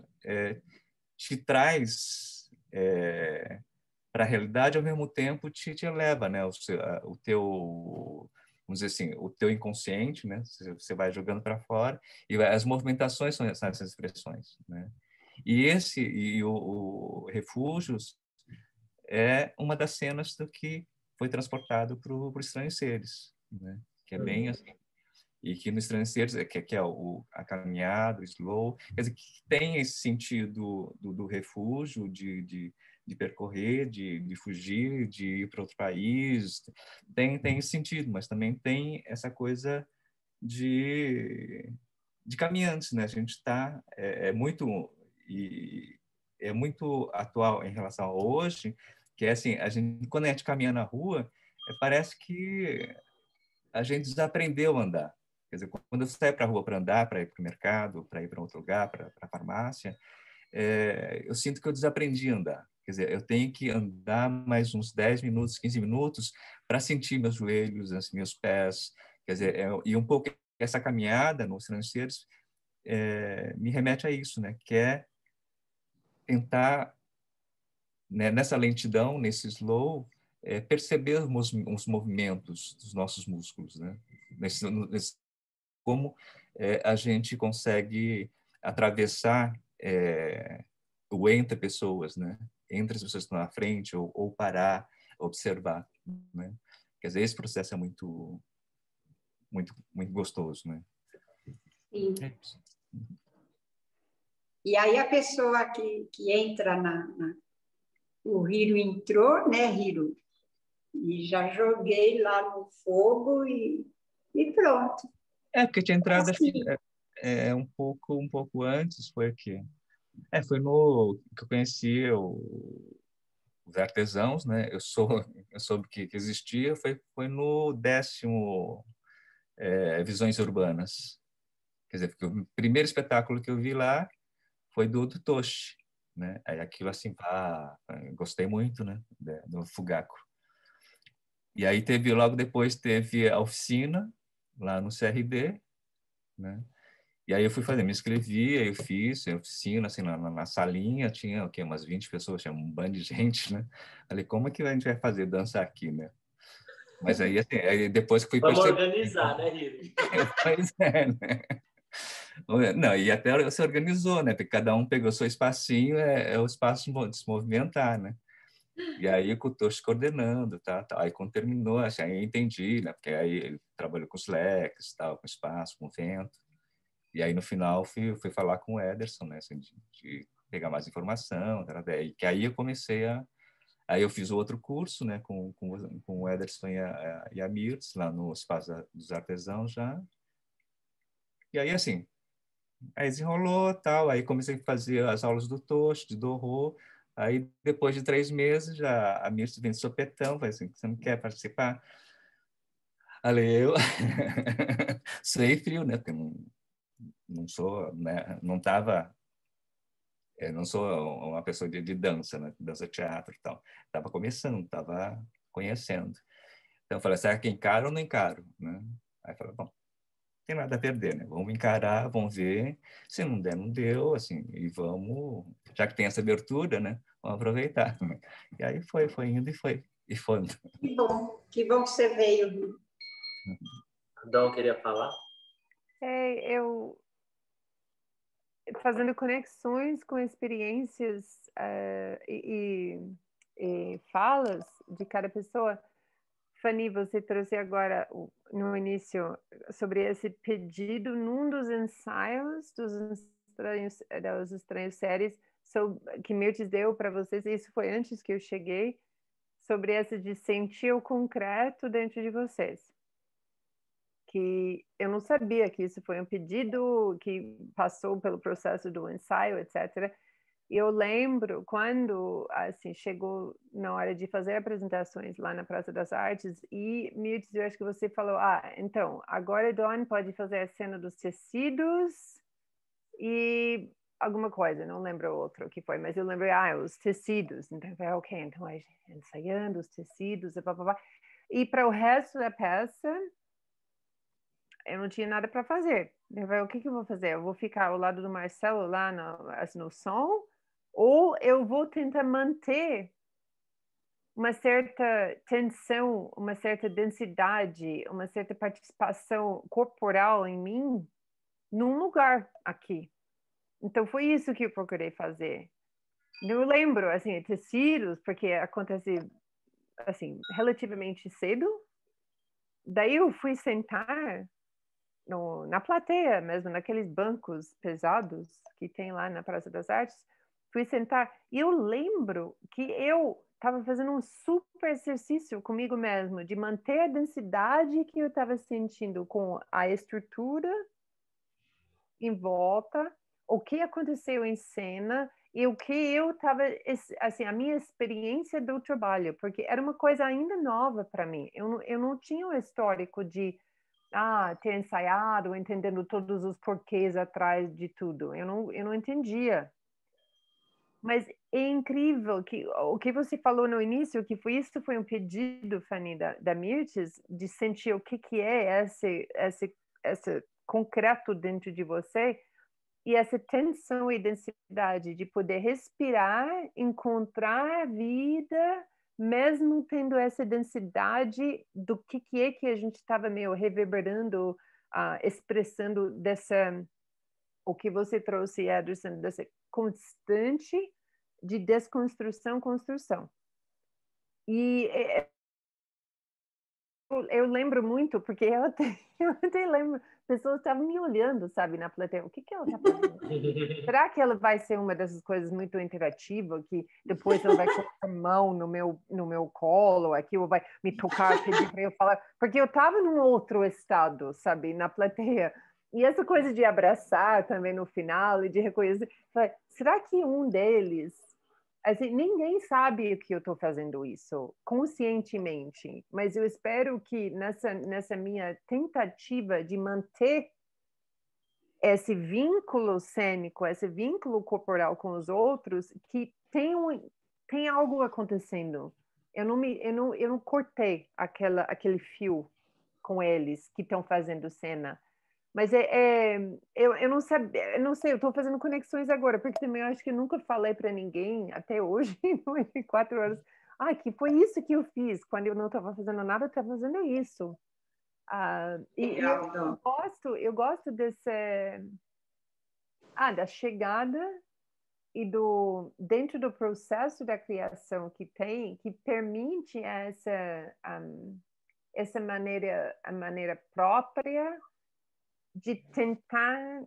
te traz para a realidade, ao mesmo tempo te eleva, né? O teu, vamos dizer assim, o teu inconsciente, né? Você vai jogando para fora e as movimentações são essas expressões, né? E o Refúgios é uma das cenas do que foi transportado para o Estranhos Seres, né? Que é bem assim. E que no Estranhos Seres, que é a caminhada, o slow, quer dizer, que tem esse sentido do refúgio, de percorrer, de fugir, de ir para outro país, tem esse sentido, mas também tem essa coisa de caminhantes, né? A gente está é muito atual em relação a hoje, que é assim, quando a gente caminha na rua, parece que a gente desaprendeu a andar. Quer dizer, quando eu saio para a rua para andar, para ir para o mercado, para ir para outro lugar, para a farmácia, eu sinto que eu desaprendi a andar. Quer dizer, eu tenho que andar mais uns 10 minutos, 15 minutos para sentir meus joelhos, meus pés. Quer dizer, e um pouco essa caminhada nos Lanceiros me remete a isso, né? Que é tentar, né, nessa lentidão, nesse slow, perceber os movimentos dos nossos músculos, né? Como a gente consegue atravessar o entre pessoas, né? Entre as pessoas que estão na frente, ou parar, observar, né? Quer dizer, esse processo é muito, muito, muito gostoso, né? Sim. E aí a pessoa que entra o Hiro entrou, né, Hiro? E já joguei lá no fogo e pronto. Porque tinha entrado Assim. um pouco antes, foi aqui. Foi no que eu conheci os artesãos, né? Eu soube que existia, foi no 10º Visões Urbanas. Quer dizer, porque o primeiro espetáculo que eu vi lá foi do Toshi, né? Aí aquilo assim, gostei muito, né? Do Fugaku. E aí logo depois teve a oficina lá no CRD, né? E aí eu fui fazer, me inscrevi, aí eu fiz a oficina, assim, na salinha, tinha o quê? Umas 20 pessoas, tinha um bando de gente, né? Falei, como é que a gente vai fazer dança aqui, né? Mas aí, assim, aí depois que fui Vamos perceber... organizar, né, Hiro? Pois é, né? Não, e até se organizou, né? Porque cada um pegou seu espacinho, é o espaço de se movimentar, né? E aí o Toshi coordenando, tá. Aí quando terminou, assim, aí eu entendi, né? Porque aí ele trabalhou com os leques, tal, com espaço, com vento. E aí no final fui falar com o Ederson, né? Assim, de pegar mais informação, e que aí eu comecei aí eu fiz o outro curso, né? Com o Ederson e a Mirtz, lá no Espaço dos Artesãos já. E aí, assim, aí desenrolou, tal, aí comecei a fazer as aulas do Toshi, de Dorô. Aí, depois de 3 meses, já a Mirtz vem de sopetão, falei assim, você não quer participar? Falei, eu suei frio, né? Porque não sou, né? Não estava... Eu não sou uma pessoa de dança, né? Dança, teatro e tal. Estava começando, estava conhecendo. Então, eu falei, será que encaro ou não encaro? Né? Aí eu falei, bom, não tem nada a perder, né? Vamos encarar, vamos ver. Se não der, não deu, assim, e vamos... Já que tem essa abertura, né? Vamos aproveitar. E aí foi indo e foi. E foi. Que bom que você veio. Adão queria falar? Eu fazendo conexões com experiências e falas de cada pessoa. Fanny, você trouxe agora no início sobre esse pedido num dos ensaios dos Estranhos Séries que Mirtz deu para vocês, isso foi antes que eu cheguei, sobre essa de sentir o concreto dentro de vocês. Que eu não sabia que isso foi um pedido que passou pelo processo do ensaio, etc. E eu lembro quando assim chegou na hora de fazer apresentações lá na Praça das Artes e Mirtz, eu acho que você falou, então, agora Dawn pode fazer a cena dos tecidos e alguma coisa, não lembro o outro que foi, mas eu lembro, os tecidos. Então, eu falei, ok, então ensaiando os tecidos, e para o resto da peça eu não tinha nada para fazer. Eu falei, o que eu vou fazer? Eu vou ficar ao lado do Marcelo lá no som? Ou eu vou tentar manter uma certa tensão, uma certa densidade, uma certa participação corporal em mim num lugar aqui. Então, foi isso que eu procurei fazer. Eu lembro, assim, tecidos, porque acontece, assim, relativamente cedo. Daí eu fui sentar na plateia mesmo, naqueles bancos pesados que tem lá na Praça das Artes, fui sentar e eu lembro que eu estava fazendo um super exercício comigo mesmo, de manter a densidade que eu estava sentindo com a estrutura em volta, o que aconteceu em cena e o que eu estava, assim, a minha experiência do trabalho, porque era uma coisa ainda nova para mim. Eu não tinha um histórico de ter ensaiado, entendendo todos os porquês atrás de tudo. Eu não entendia. Mas é incrível que o que você falou no início, que foi um pedido, Fanny, da Mirtes, de sentir o que é esse concreto dentro de você, e essa tensão e densidade de poder respirar, encontrar a vida, mesmo tendo essa densidade do que é que a gente estava meio reverberando, expressando o que você trouxe, Ederson, dessa constante de desconstrução, construção. E eu lembro muito, porque eu até lembro, pessoas estavam me olhando, sabe, na plateia, o que ela está fazendo? Será que ela vai ser uma dessas coisas muito interativas, que depois ela vai colocar a mão no meu colo, aqui, ou vai me tocar, pedir para eu falar? Porque eu estava num outro estado, sabe, na plateia. E essa coisa de abraçar também no final e de reconhecer, será que um deles, assim, ninguém sabe que eu estou fazendo isso conscientemente, mas eu espero que nessa minha tentativa de manter esse vínculo cênico, esse vínculo corporal com os outros, que tem algo acontecendo. Eu não cortei aquele fio com eles que estão fazendo cena. Mas eu não sabia, eu não sei, eu estou fazendo conexões agora, porque também eu acho que eu nunca falei para ninguém até hoje, em 4 horas, que foi isso que eu fiz, quando eu não estava fazendo nada, eu estava fazendo isso. E eu gosto da chegada e dentro do processo da criação que permite essa a maneira própria de tentar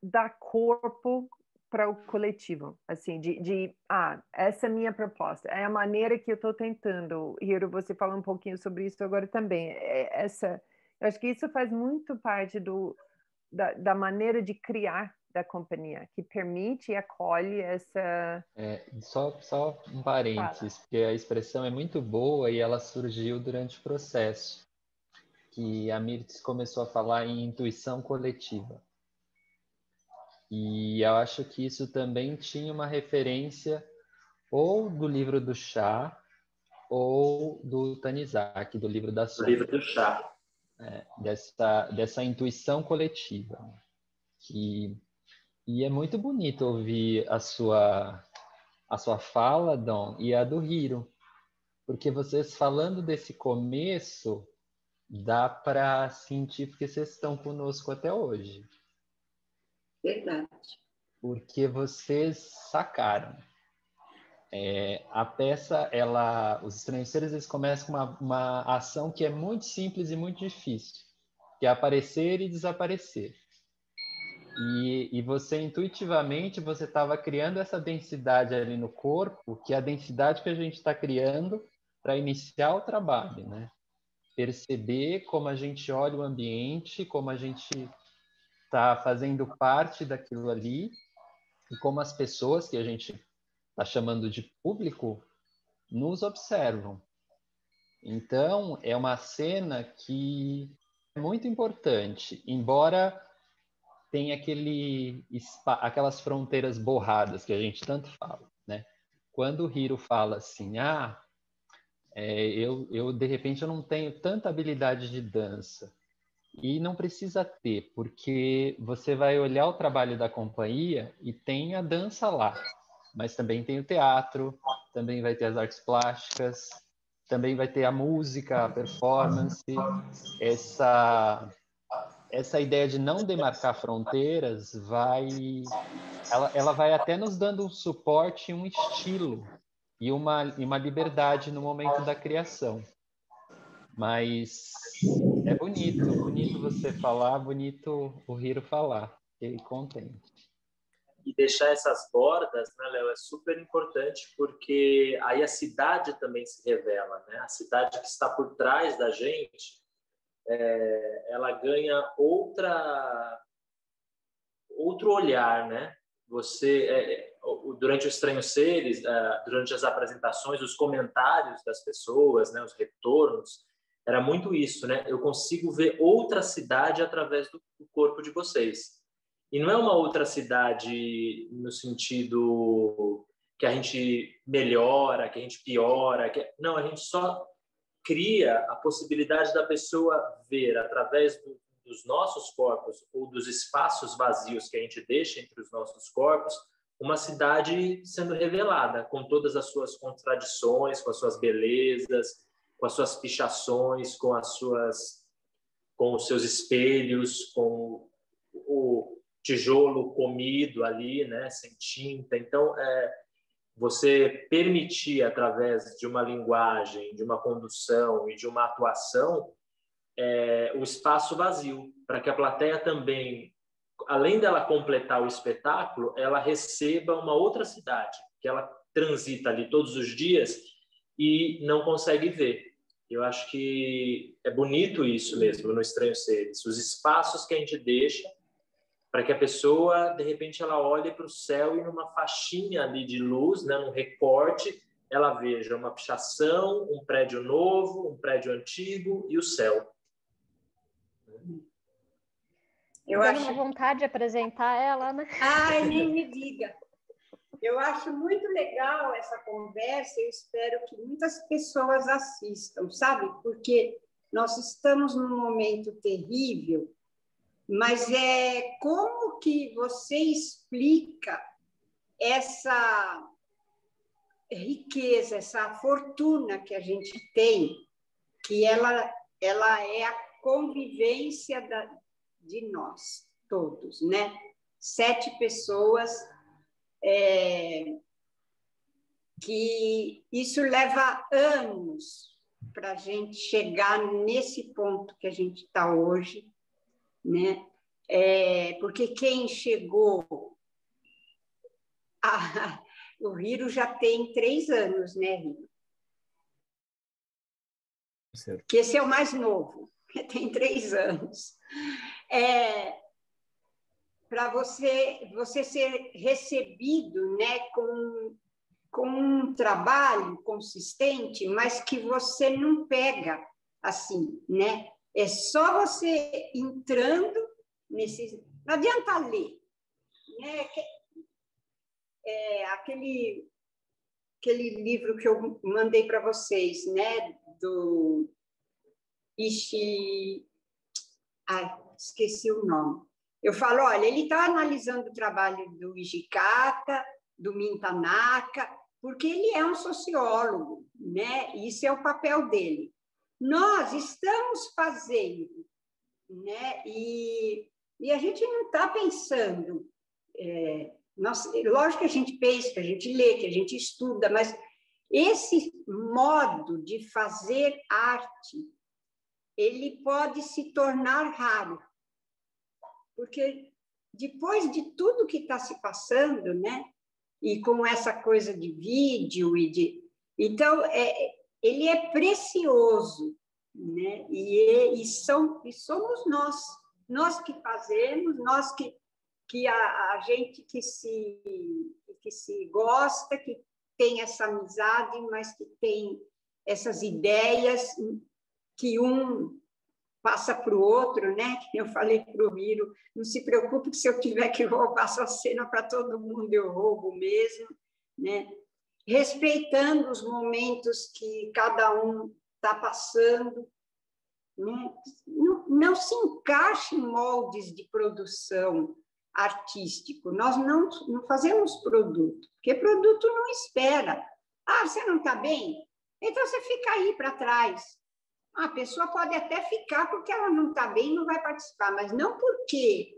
dar corpo para o coletivo, assim, essa é a minha proposta, é a maneira que eu estou tentando. Hiro, você fala um pouquinho sobre isso agora também. Eu acho que isso faz muito parte da maneira de criar da companhia, que permite e acolhe essa... Só um parênteses, porque a expressão é muito boa e ela surgiu durante o processo, que a Mirtes começou a falar em intuição coletiva. E eu acho que isso também tinha uma referência ou do livro do chá ou do Tanizaki, do livro da sombra. Do livro do chá. Dessa intuição coletiva. E é muito bonito ouvir a sua fala, Dom, e a do Hiro, porque vocês falando desse começo, dá para sentir porque vocês estão conosco até hoje. Verdade. Porque vocês sacaram. A peça, os Estranhos Seres, eles começam com uma ação que é muito simples e muito difícil, que é aparecer e desaparecer. E você, intuitivamente, você estava criando essa densidade ali no corpo, que é a densidade que a gente está criando para iniciar o trabalho, né? Perceber como a gente olha o ambiente, como a gente está fazendo parte daquilo ali, e como as pessoas que a gente está chamando de público nos observam. Então, é uma cena que é muito importante, embora tenha aquelas fronteiras borradas que a gente tanto fala, né? Quando o Hiro fala assim, eu de repente eu não tenho tanta habilidade de dança, e não precisa ter, porque você vai olhar o trabalho da companhia e tem a dança lá, mas também tem o teatro, também vai ter as artes plásticas, também vai ter a música, a performance, essa ideia de não demarcar fronteiras ela vai até nos dando um suporte, um estilo e uma liberdade no momento da criação. Mas é bonito você falar, bonito o Hiro falar, fiquei contente. e deixar essas bordas, né, Léo, é super importante, porque aí a cidade também se revela, né? A cidade que está por trás da gente, ela ganha outro olhar, né? Você, durante o Estranhos Seres, durante as apresentações, os comentários das pessoas, né, os retornos, era muito isso, né? Eu consigo ver outra cidade através do corpo de vocês. E não é uma outra cidade no sentido que a gente melhora, que a gente piora, não, a gente só cria a possibilidade da pessoa ver através dos nossos corpos ou dos espaços vazios que a gente deixa entre os nossos corpos, uma cidade sendo revelada, com todas as suas contradições, com as suas belezas, com as suas pichações, com os seus espelhos, com o tijolo comido ali, né, sem tinta. Então, você permitir, através de uma linguagem, de uma condução e de uma atuação, o espaço vazio, para que a plateia também, além dela completar o espetáculo, ela receba uma outra cidade, que ela transita ali todos os dias e não consegue ver. Eu acho que é bonito isso mesmo no Estranhos Seres, os espaços que a gente deixa para que a pessoa, de repente, ela olhe para o céu e numa faixinha ali de luz, né, num recorte, ela veja uma pichação, um prédio novo, um prédio antigo e o céu. Eu acho uma vontade de apresentar ela, né? Ai, nem me diga. Eu acho muito legal essa conversa, eu espero que muitas pessoas assistam, sabe? Porque nós estamos num momento terrível, mas como que você explica essa riqueza, essa fortuna que a gente tem, que ela é a convivência de nós todos, né? 7 pessoas, que isso leva anos para a gente chegar nesse ponto que a gente está hoje, né? Porque quem chegou o Hiro já tem 3 anos, né, Hiro? Certo. Que esse é o mais novo, tem 3 anos. Para você ser recebido, né, com um trabalho consistente, mas que você não pega assim, né? É só você entrando nesse... Não adianta ler, né? Aquele livro que eu mandei para vocês, né? Do esqueci o nome. Eu falo, olha, ele está analisando o trabalho do Hijikata, do Mintanaka, porque ele é um sociólogo, né? Isso é o papel dele. Nós estamos fazendo, né? E a gente não está pensando. Lógico que a gente pensa, que a gente lê, que a gente estuda, mas esse modo de fazer arte, ele pode se tornar raro, porque depois de tudo que está se passando, né? E com essa coisa de vídeo então ele é precioso, né? E somos nós que fazemos, nós que a gente que se gosta, que tem essa amizade, mas que tem essas ideias que um passa para o outro, né? Eu falei para o Hiro, não se preocupe que se eu tiver que roubar sua cena para todo mundo, eu roubo mesmo, né? Respeitando os momentos que cada um está passando, né? Não se encaixe em moldes de produção artístico. Nós não fazemos produto, porque produto não espera. Você não está bem? Então você fica aí para trás. A pessoa pode até ficar porque ela não está bem e não vai participar, mas não porque.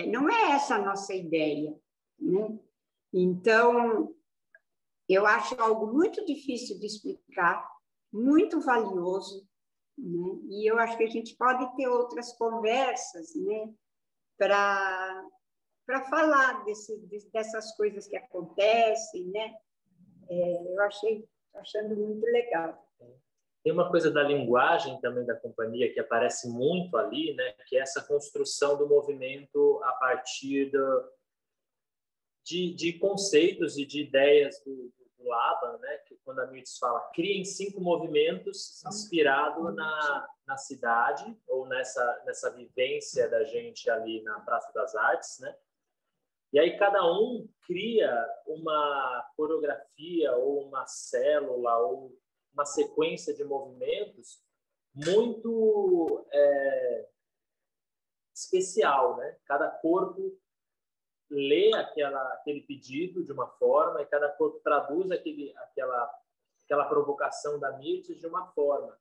Não é essa a nossa ideia, né? Então, eu acho algo muito difícil de explicar, muito valioso, né? E eu acho que a gente pode ter outras conversas, né? Para para falar dessas coisas que acontecem, né? Eu achando muito legal. Tem uma coisa da linguagem também da companhia que aparece muito ali, né? Que é essa construção do movimento a partir de conceitos e de ideias do Laban, né? Que quando a Mirtz fala, criem 5 movimentos inspirado na cidade ou nessa vivência da gente ali na Praça das Artes, né? E aí cada um cria uma coreografia ou uma célula ou uma sequência de movimentos muito especial, né? Cada corpo lê aquele pedido de uma forma e cada corpo traduz aquela provocação da Mirtz de uma forma.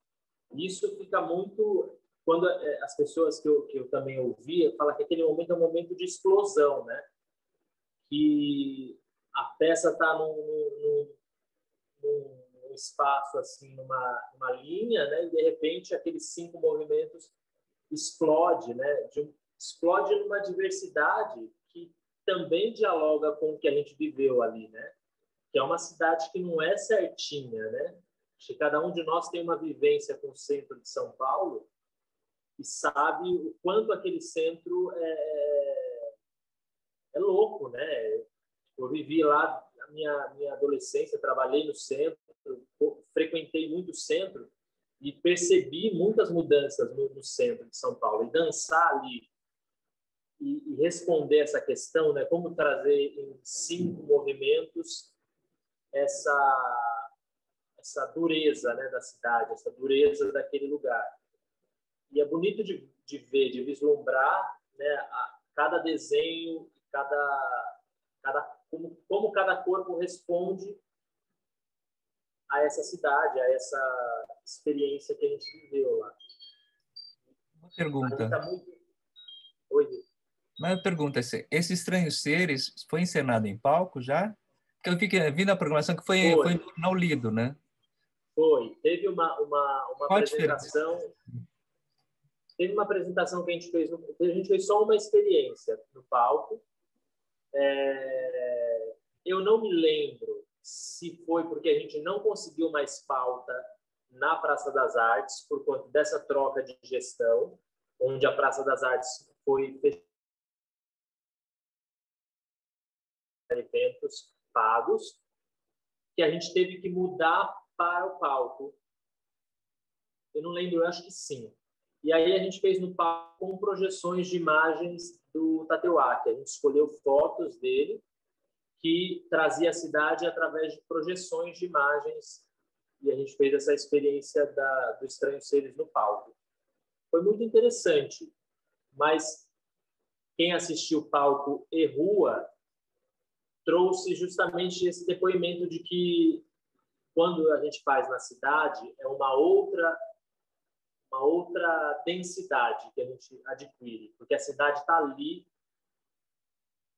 Isso fica muito... Quando as pessoas que eu também ouvi falam que aquele momento é um momento de explosão, né? Que a peça está num espaço, assim, numa linha, né? E, de repente, aqueles 5 movimentos explode, né? Explode numa diversidade que também dialoga com o que a gente viveu ali, né? Que é uma cidade que não é certinha, né? Acho que cada um de nós tem uma vivência com o centro de São Paulo e sabe o quanto aquele centro é louco, né? Eu vivi lá a minha adolescência, trabalhei no centro, frequentei muito o centro e percebi muitas mudanças no centro de São Paulo. E dançar ali e responder essa questão, né? Como trazer em 5 movimentos essa dureza, né, da cidade, essa dureza daquele lugar. E é bonito de ver, de vislumbrar, né, cada desenho, como cada corpo responde a essa cidade, a essa experiência que a gente viveu lá. Uma pergunta. Tá muito... Oi. Uma pergunta, esse Estranhos Seres foi encenado em palco já? Porque eu vi na programação que foi não lido, né? Foi. Teve uma Qual a apresentação... Teve uma apresentação que a gente fez... A gente fez só uma experiência no palco. Eu não me lembro se foi porque a gente não conseguiu mais pauta na Praça das Artes por conta dessa troca de gestão, onde a Praça das Artes foi fechada eventos pagos, que a gente teve que mudar para o palco. Eu não lembro, eu acho que sim. E aí a gente fez no palco com projeções de imagens do Tateuaki. A gente escolheu fotos dele que trazia a cidade através de projeções de imagens e a gente fez essa experiência do Estranhos Seres no palco. Foi muito interessante, mas quem assistiu palco e rua trouxe justamente esse depoimento de que quando a gente faz na cidade é uma outra densidade que a gente adquire, porque a cidade está ali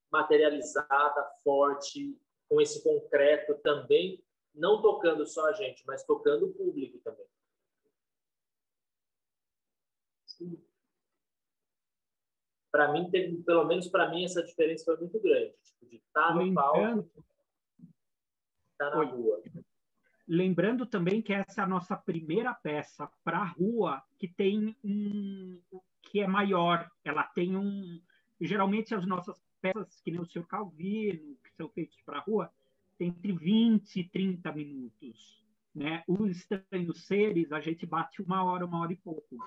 materializada, forte, com esse concreto também, não tocando só a gente, mas tocando o público também. Para mim, pelo menos para mim, essa diferença foi muito grande. Tipo, de estar no palco, estar na rua. Lembrando também que essa é a nossa primeira peça para a rua, que tem que é maior. Ela tem geralmente as nossas peças, que nem o Sr. Calvino, que são feitas para a rua, tem entre 20 e 30 minutos. Né? Os Estranhos Seres, a gente bate 1 hora, 1 hora e pouco.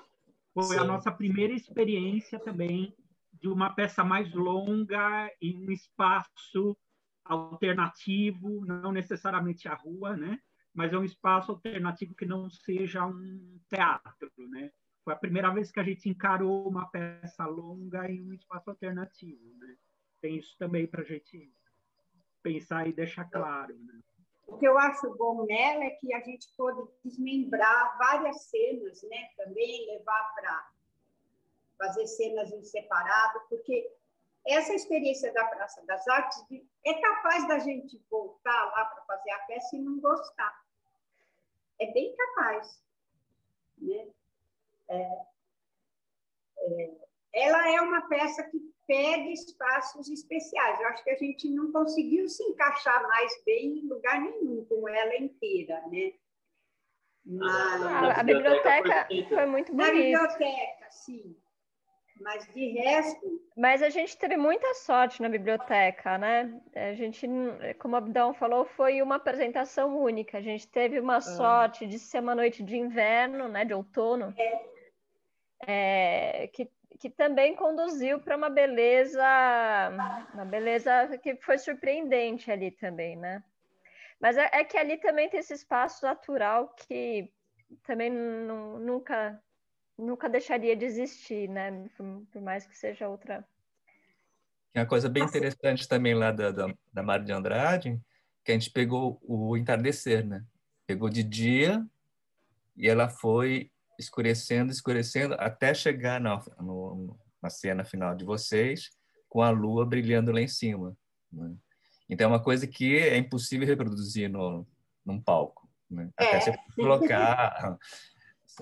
Foi a nossa primeira experiência também de uma peça mais longa em um espaço alternativo, não necessariamente a rua, né? Mas é um espaço alternativo que não seja um teatro, né? Foi a primeira vez que a gente encarou uma peça longa em um espaço alternativo, né? Tem isso também para a gente pensar e deixar claro, né? O que eu acho bom nela é que a gente pode desmembrar várias cenas, né? Também levar para fazer cenas em separado, porque essa experiência da Praça das Artes é capaz da gente voltar lá para fazer a peça e não gostar. É bem capaz, né? ela é uma peça que pede espaços especiais. Eu acho que a gente não conseguiu se encaixar mais bem em lugar nenhum com ela inteira, né? Mas... A biblioteca foi muito bonita. Na biblioteca, sim. Mas de resto... Mas a gente teve muita sorte na biblioteca, né? A gente, como o Abdão falou, foi uma apresentação única. A gente teve uma sorte de ser uma noite de inverno, né? De outono. Que também conduziu para uma beleza que foi surpreendente ali também, né? Mas é que ali também tem esse espaço natural que também nunca deixaria de existir, né? Por mais que seja outra. Tem uma coisa bem interessante também lá da Mário de Andrade, que a gente pegou o entardecer, né? Pegou de dia e ela foi escurecendo, até chegar na cena final de vocês, com a lua brilhando lá em cima, né? Então é uma coisa que é impossível reproduzir num palco, né? Até você colocar...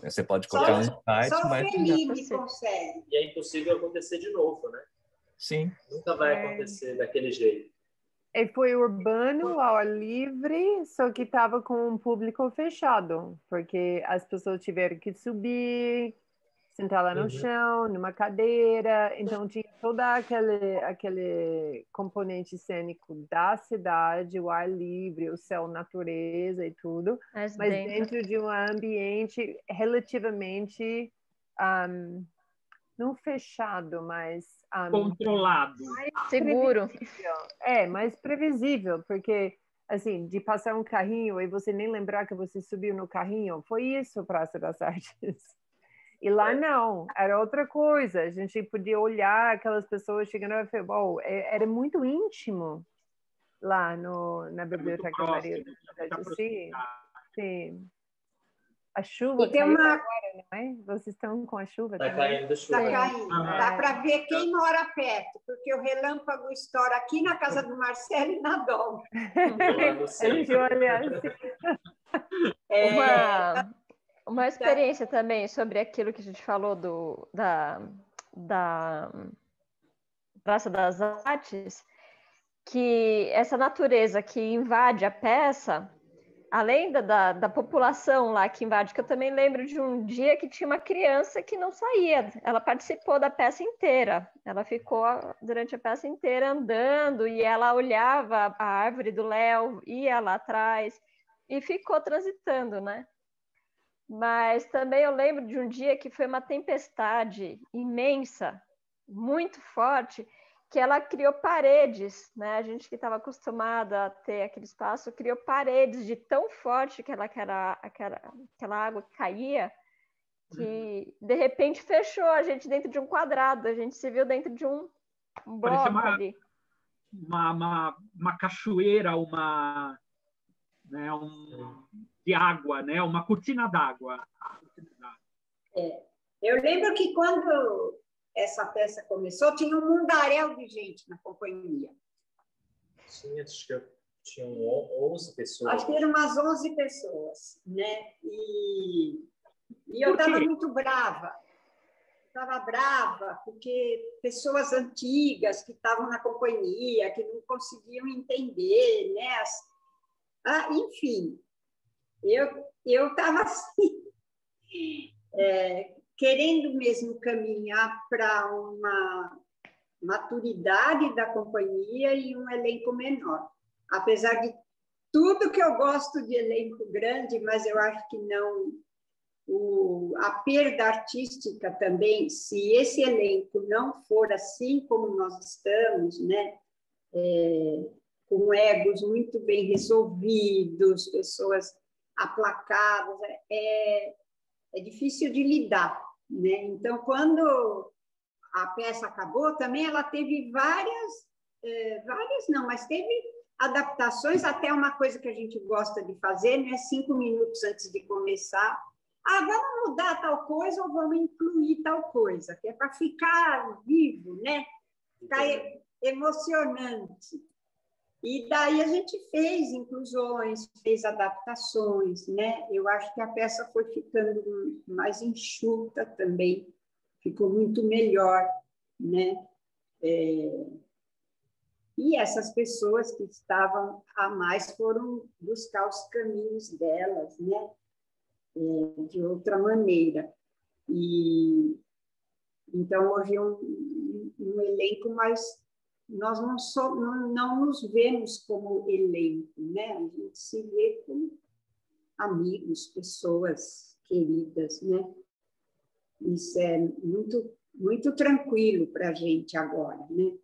Você pode colocar um site, só mas... Só Fellini consegue. E é impossível acontecer de novo, né? Sim. Nunca vai acontecer daquele jeito. E foi urbano, ao ar livre, só que estava com um público fechado, porque as pessoas tiveram que subir, sentar lá no chão, numa cadeira, então tinha todo aquele componente cênico da cidade, o ar livre, o céu, natureza e tudo, mas dentro de um ambiente relativamente não fechado, mas controlado, mais seguro. Mais previsível, porque assim, de passar um carrinho e você nem lembrar que você subiu no carrinho, foi isso Praça das Artes. E lá não, era outra coisa. A gente podia olhar aquelas pessoas chegando e falar, era muito íntimo lá na Biblioteca Maria do Sim, sim. A chuva caiu agora, não é? Vocês estão com a chuva também? Caindo chuva. Está caindo. Dá para ver quem mora perto, porque o relâmpago estoura aqui na casa do Marcelo e na Dom. A gente olha assim. Uma experiência também sobre aquilo que a gente falou da Praça das Artes, que essa natureza que invade a peça, além da população lá que invade, que eu também lembro de um dia que tinha uma criança que não saía, ela participou da peça inteira, ela ficou durante a peça inteira andando e ela olhava a árvore do Léo, ia lá atrás e ficou transitando, né? Mas também eu lembro de um dia que foi uma tempestade imensa, muito forte, que ela criou paredes, né? A gente que estava acostumada a ter aquele espaço, criou paredes de tão forte que aquela água que caía, que de repente fechou a gente dentro de um quadrado, a gente se viu dentro de um bloco ali. Uma cachoeira, de água, né? Uma cortina d'água. Eu lembro que quando essa peça começou, tinha um mundaréu de gente na companhia. Acho que tinham 11 pessoas. Acho que eram umas 11 pessoas, né? E eu estava muito brava. Estava brava porque pessoas antigas que estavam na companhia, que não conseguiam entender, né? Enfim, eu estava assim, querendo mesmo caminhar para uma maturidade da companhia e um elenco menor. Apesar de tudo que eu gosto de elenco grande, mas eu acho que não... a perda artística também, se esse elenco não for assim como nós estamos, né? Com egos muito bem resolvidos, pessoas aplacadas, é difícil de lidar, né? Então, quando a peça acabou, também ela teve várias não, mas teve adaptações, até uma coisa que a gente gosta de fazer, né? 5 minutos antes de começar, vamos mudar tal coisa ou vamos incluir tal coisa, que é para ficar vivo, né? Ficar emocionante. E daí a gente fez inclusões, fez adaptações, né? Eu acho que a peça foi ficando mais enxuta também, ficou muito melhor. né? E essas pessoas que estavam a mais foram buscar os caminhos delas, né? De outra maneira. E então houve um elenco, mas nós não nos vemos como elenco, né? A gente se vê como amigos, pessoas queridas, né? Isso é muito tranquilo para a gente agora, né?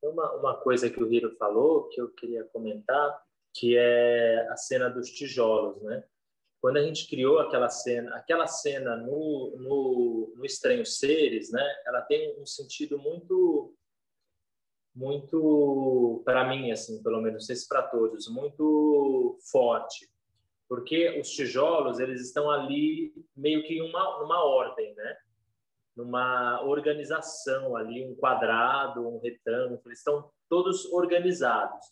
Uma coisa que o Hiro falou, que eu queria comentar, que é a cena dos tijolos, né? Quando a gente criou aquela cena no Estranhos Seres, né? Ela tem um sentido muito para mim, assim, pelo menos, não sei se para todos, muito forte, porque os tijolos, eles estão ali meio que numa ordem, né? Numa organização ali, um quadrado, um retângulo, eles estão todos organizados.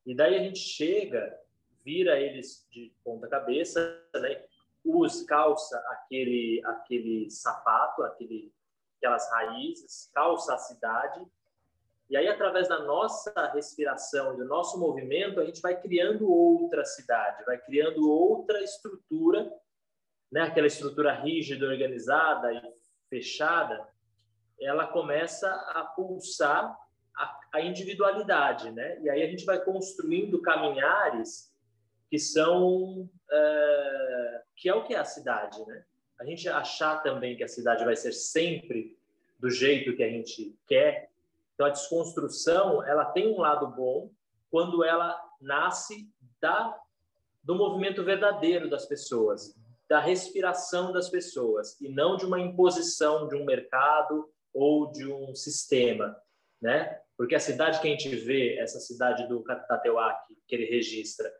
E daí a gente vira eles de ponta cabeça, né? Calça aquele sapato, aquelas raízes, calça a cidade. E aí, através da nossa respiração e do nosso movimento, a gente vai criando outra cidade, vai criando outra estrutura, né? Aquela estrutura rígida, organizada e fechada, ela começa a pulsar a individualidade, né? E aí a gente vai construindo caminhares que são que é o que é a cidade, né? A gente achar também que a cidade vai ser sempre do jeito que a gente quer. Então a desconstrução, ela tem um lado bom quando ela nasce do movimento verdadeiro das pessoas, da respiração das pessoas, e não de uma imposição de um mercado ou de um sistema, né? Porque a cidade que a gente vê, essa cidade do Tateuaki, que ele registra,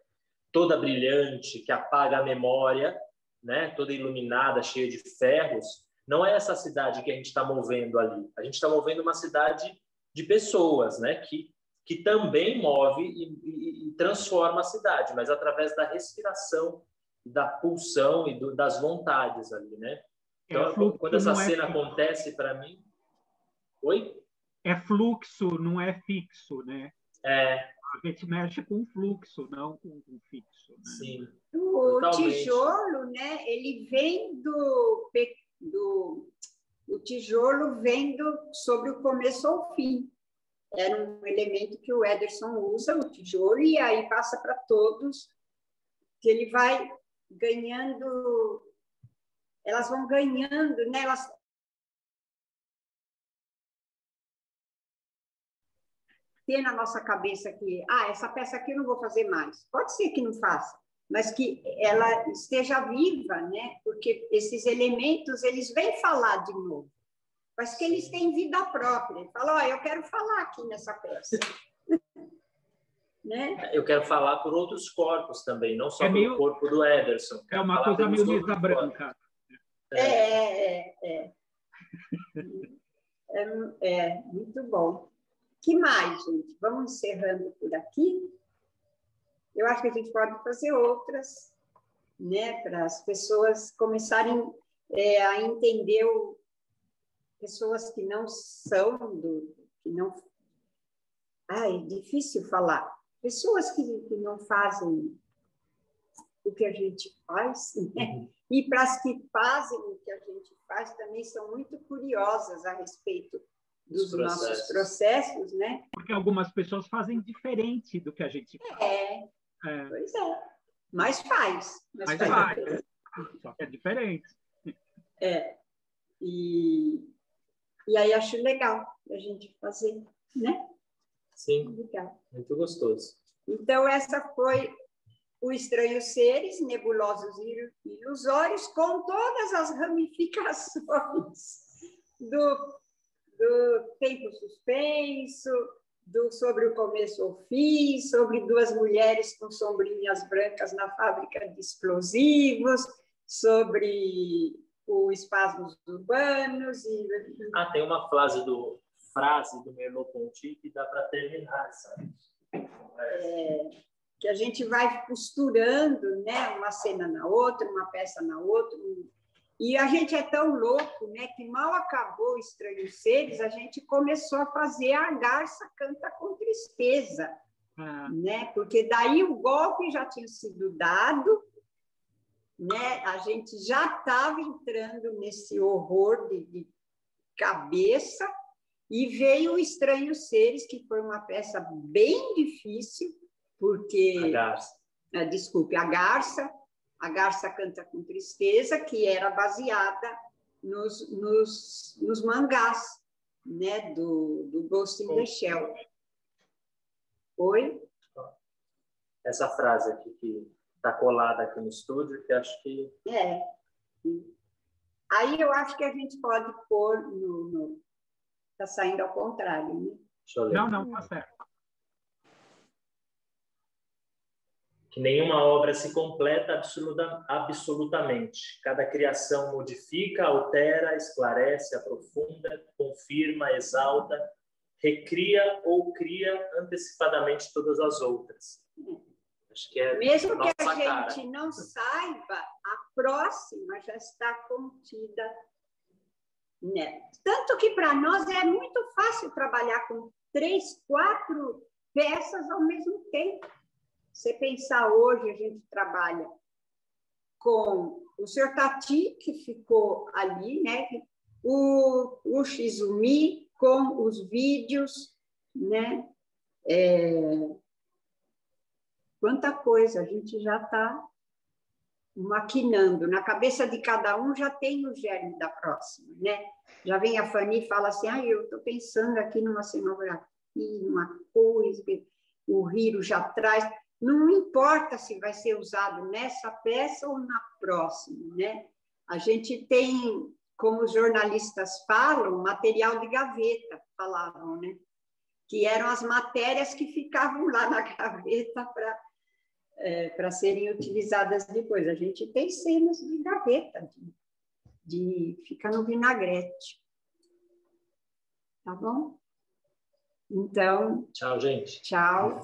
toda brilhante, que apaga a memória, né? Toda iluminada, cheia de ferros, não é essa cidade que a gente está movendo ali. A gente está movendo uma cidade de pessoas, né? Que também move e transforma a cidade, mas através da respiração, da pulsão e das vontades ali, né? Então, quando essa cena acontece para mim... Oi? É fluxo, não é fixo, né? A gente mexe com fluxo, não com fixo. Né? Sim. O tijolo, né? Ele vem o tijolo vem sobre o começo ao fim. Era um elemento que o Ederson usa, o tijolo, e aí passa para todos, que ele vai ganhando, elas vão ganhando, né? Elas têm na nossa cabeça que, essa peça aqui eu não vou fazer mais. Pode ser que não faça, mas que ela esteja viva, né? Porque esses elementos, eles vêm falar de novo. Mas que eles têm vida própria. Fala, eu quero falar aqui nessa peça. Né? Eu quero falar por outros corpos também, não só pelo corpo do Ederson. É uma coisa meio Lisa Branca. Muito bom. Que mais, gente? Vamos encerrando por aqui. Eu acho que a gente pode fazer outras, né? Para as pessoas começarem a entender pessoas que não são que não... é difícil falar. Pessoas que não fazem o que a gente faz, né? E para as que fazem o que a gente faz também são muito curiosas a respeito dos nossos processos, né? Porque algumas pessoas fazem diferente do que a gente faz. Pois é. Mas faz. Mas faz. Só que é diferente. E aí acho legal a gente fazer, né? Sim, legal. Muito gostoso. Então, essa foi o Estranhos Seres, Nebulosos e Ilusórios, com todas as ramificações do tempo suspenso, sobre o começo ao fim, sobre duas mulheres com sombrinhas brancas na fábrica de explosivos, sobre os espasmos urbanos. Tem uma frase do Merleau-Ponty que dá para terminar, sabe? Que a gente vai costurando, né? Uma cena na outra, uma peça na outra, E a gente é tão louco, né, que mal acabou Estranhos Seres, a gente começou a fazer A Garça Canta com Tristeza, né? Porque daí o golpe já tinha sido dado, né? A gente já estava entrando nesse horror de cabeça, e veio o Estranhos Seres, que foi uma peça bem difícil, porque... A Garça. Desculpe, A Garça Canta com Tristeza, que era baseada nos mangás, né, do Ghost in the Shell. Oi? Essa frase aqui que está colada aqui no estúdio, que acho que... Aí eu acho que a gente pode pôr no... Está saindo ao contrário, né? Deixa eu ler. Não, tá certo. Que nenhuma obra se completa absolutamente. Cada criação modifica, altera, esclarece, aprofunda, confirma, exalta, recria ou cria antecipadamente todas as outras. Acho que é mesmo que a cara. gente não saiba, a próxima já está contida, né? Tanto que para nós é muito fácil trabalhar com 3, 4 peças ao mesmo tempo. Você pensar hoje, a gente trabalha com o Sr. Tati, que ficou ali, né? O Shizumi, com os vídeos, né? Quanta coisa, a gente já está maquinando. Na cabeça de cada um já tem o germe da próxima, né? Já vem a Fanny e fala assim, eu estou pensando aqui numa cenografia, uma coisa, o Hiro já traz... Não importa se vai ser usado nessa peça ou na próxima, né? A gente tem, como os jornalistas falam, material de gaveta, falavam, né? Que eram as matérias que ficavam lá na gaveta para serem utilizadas depois. A gente tem cenas de gaveta, de ficar no vinagrete. Tá bom? Então... Tchau, gente. Tchau.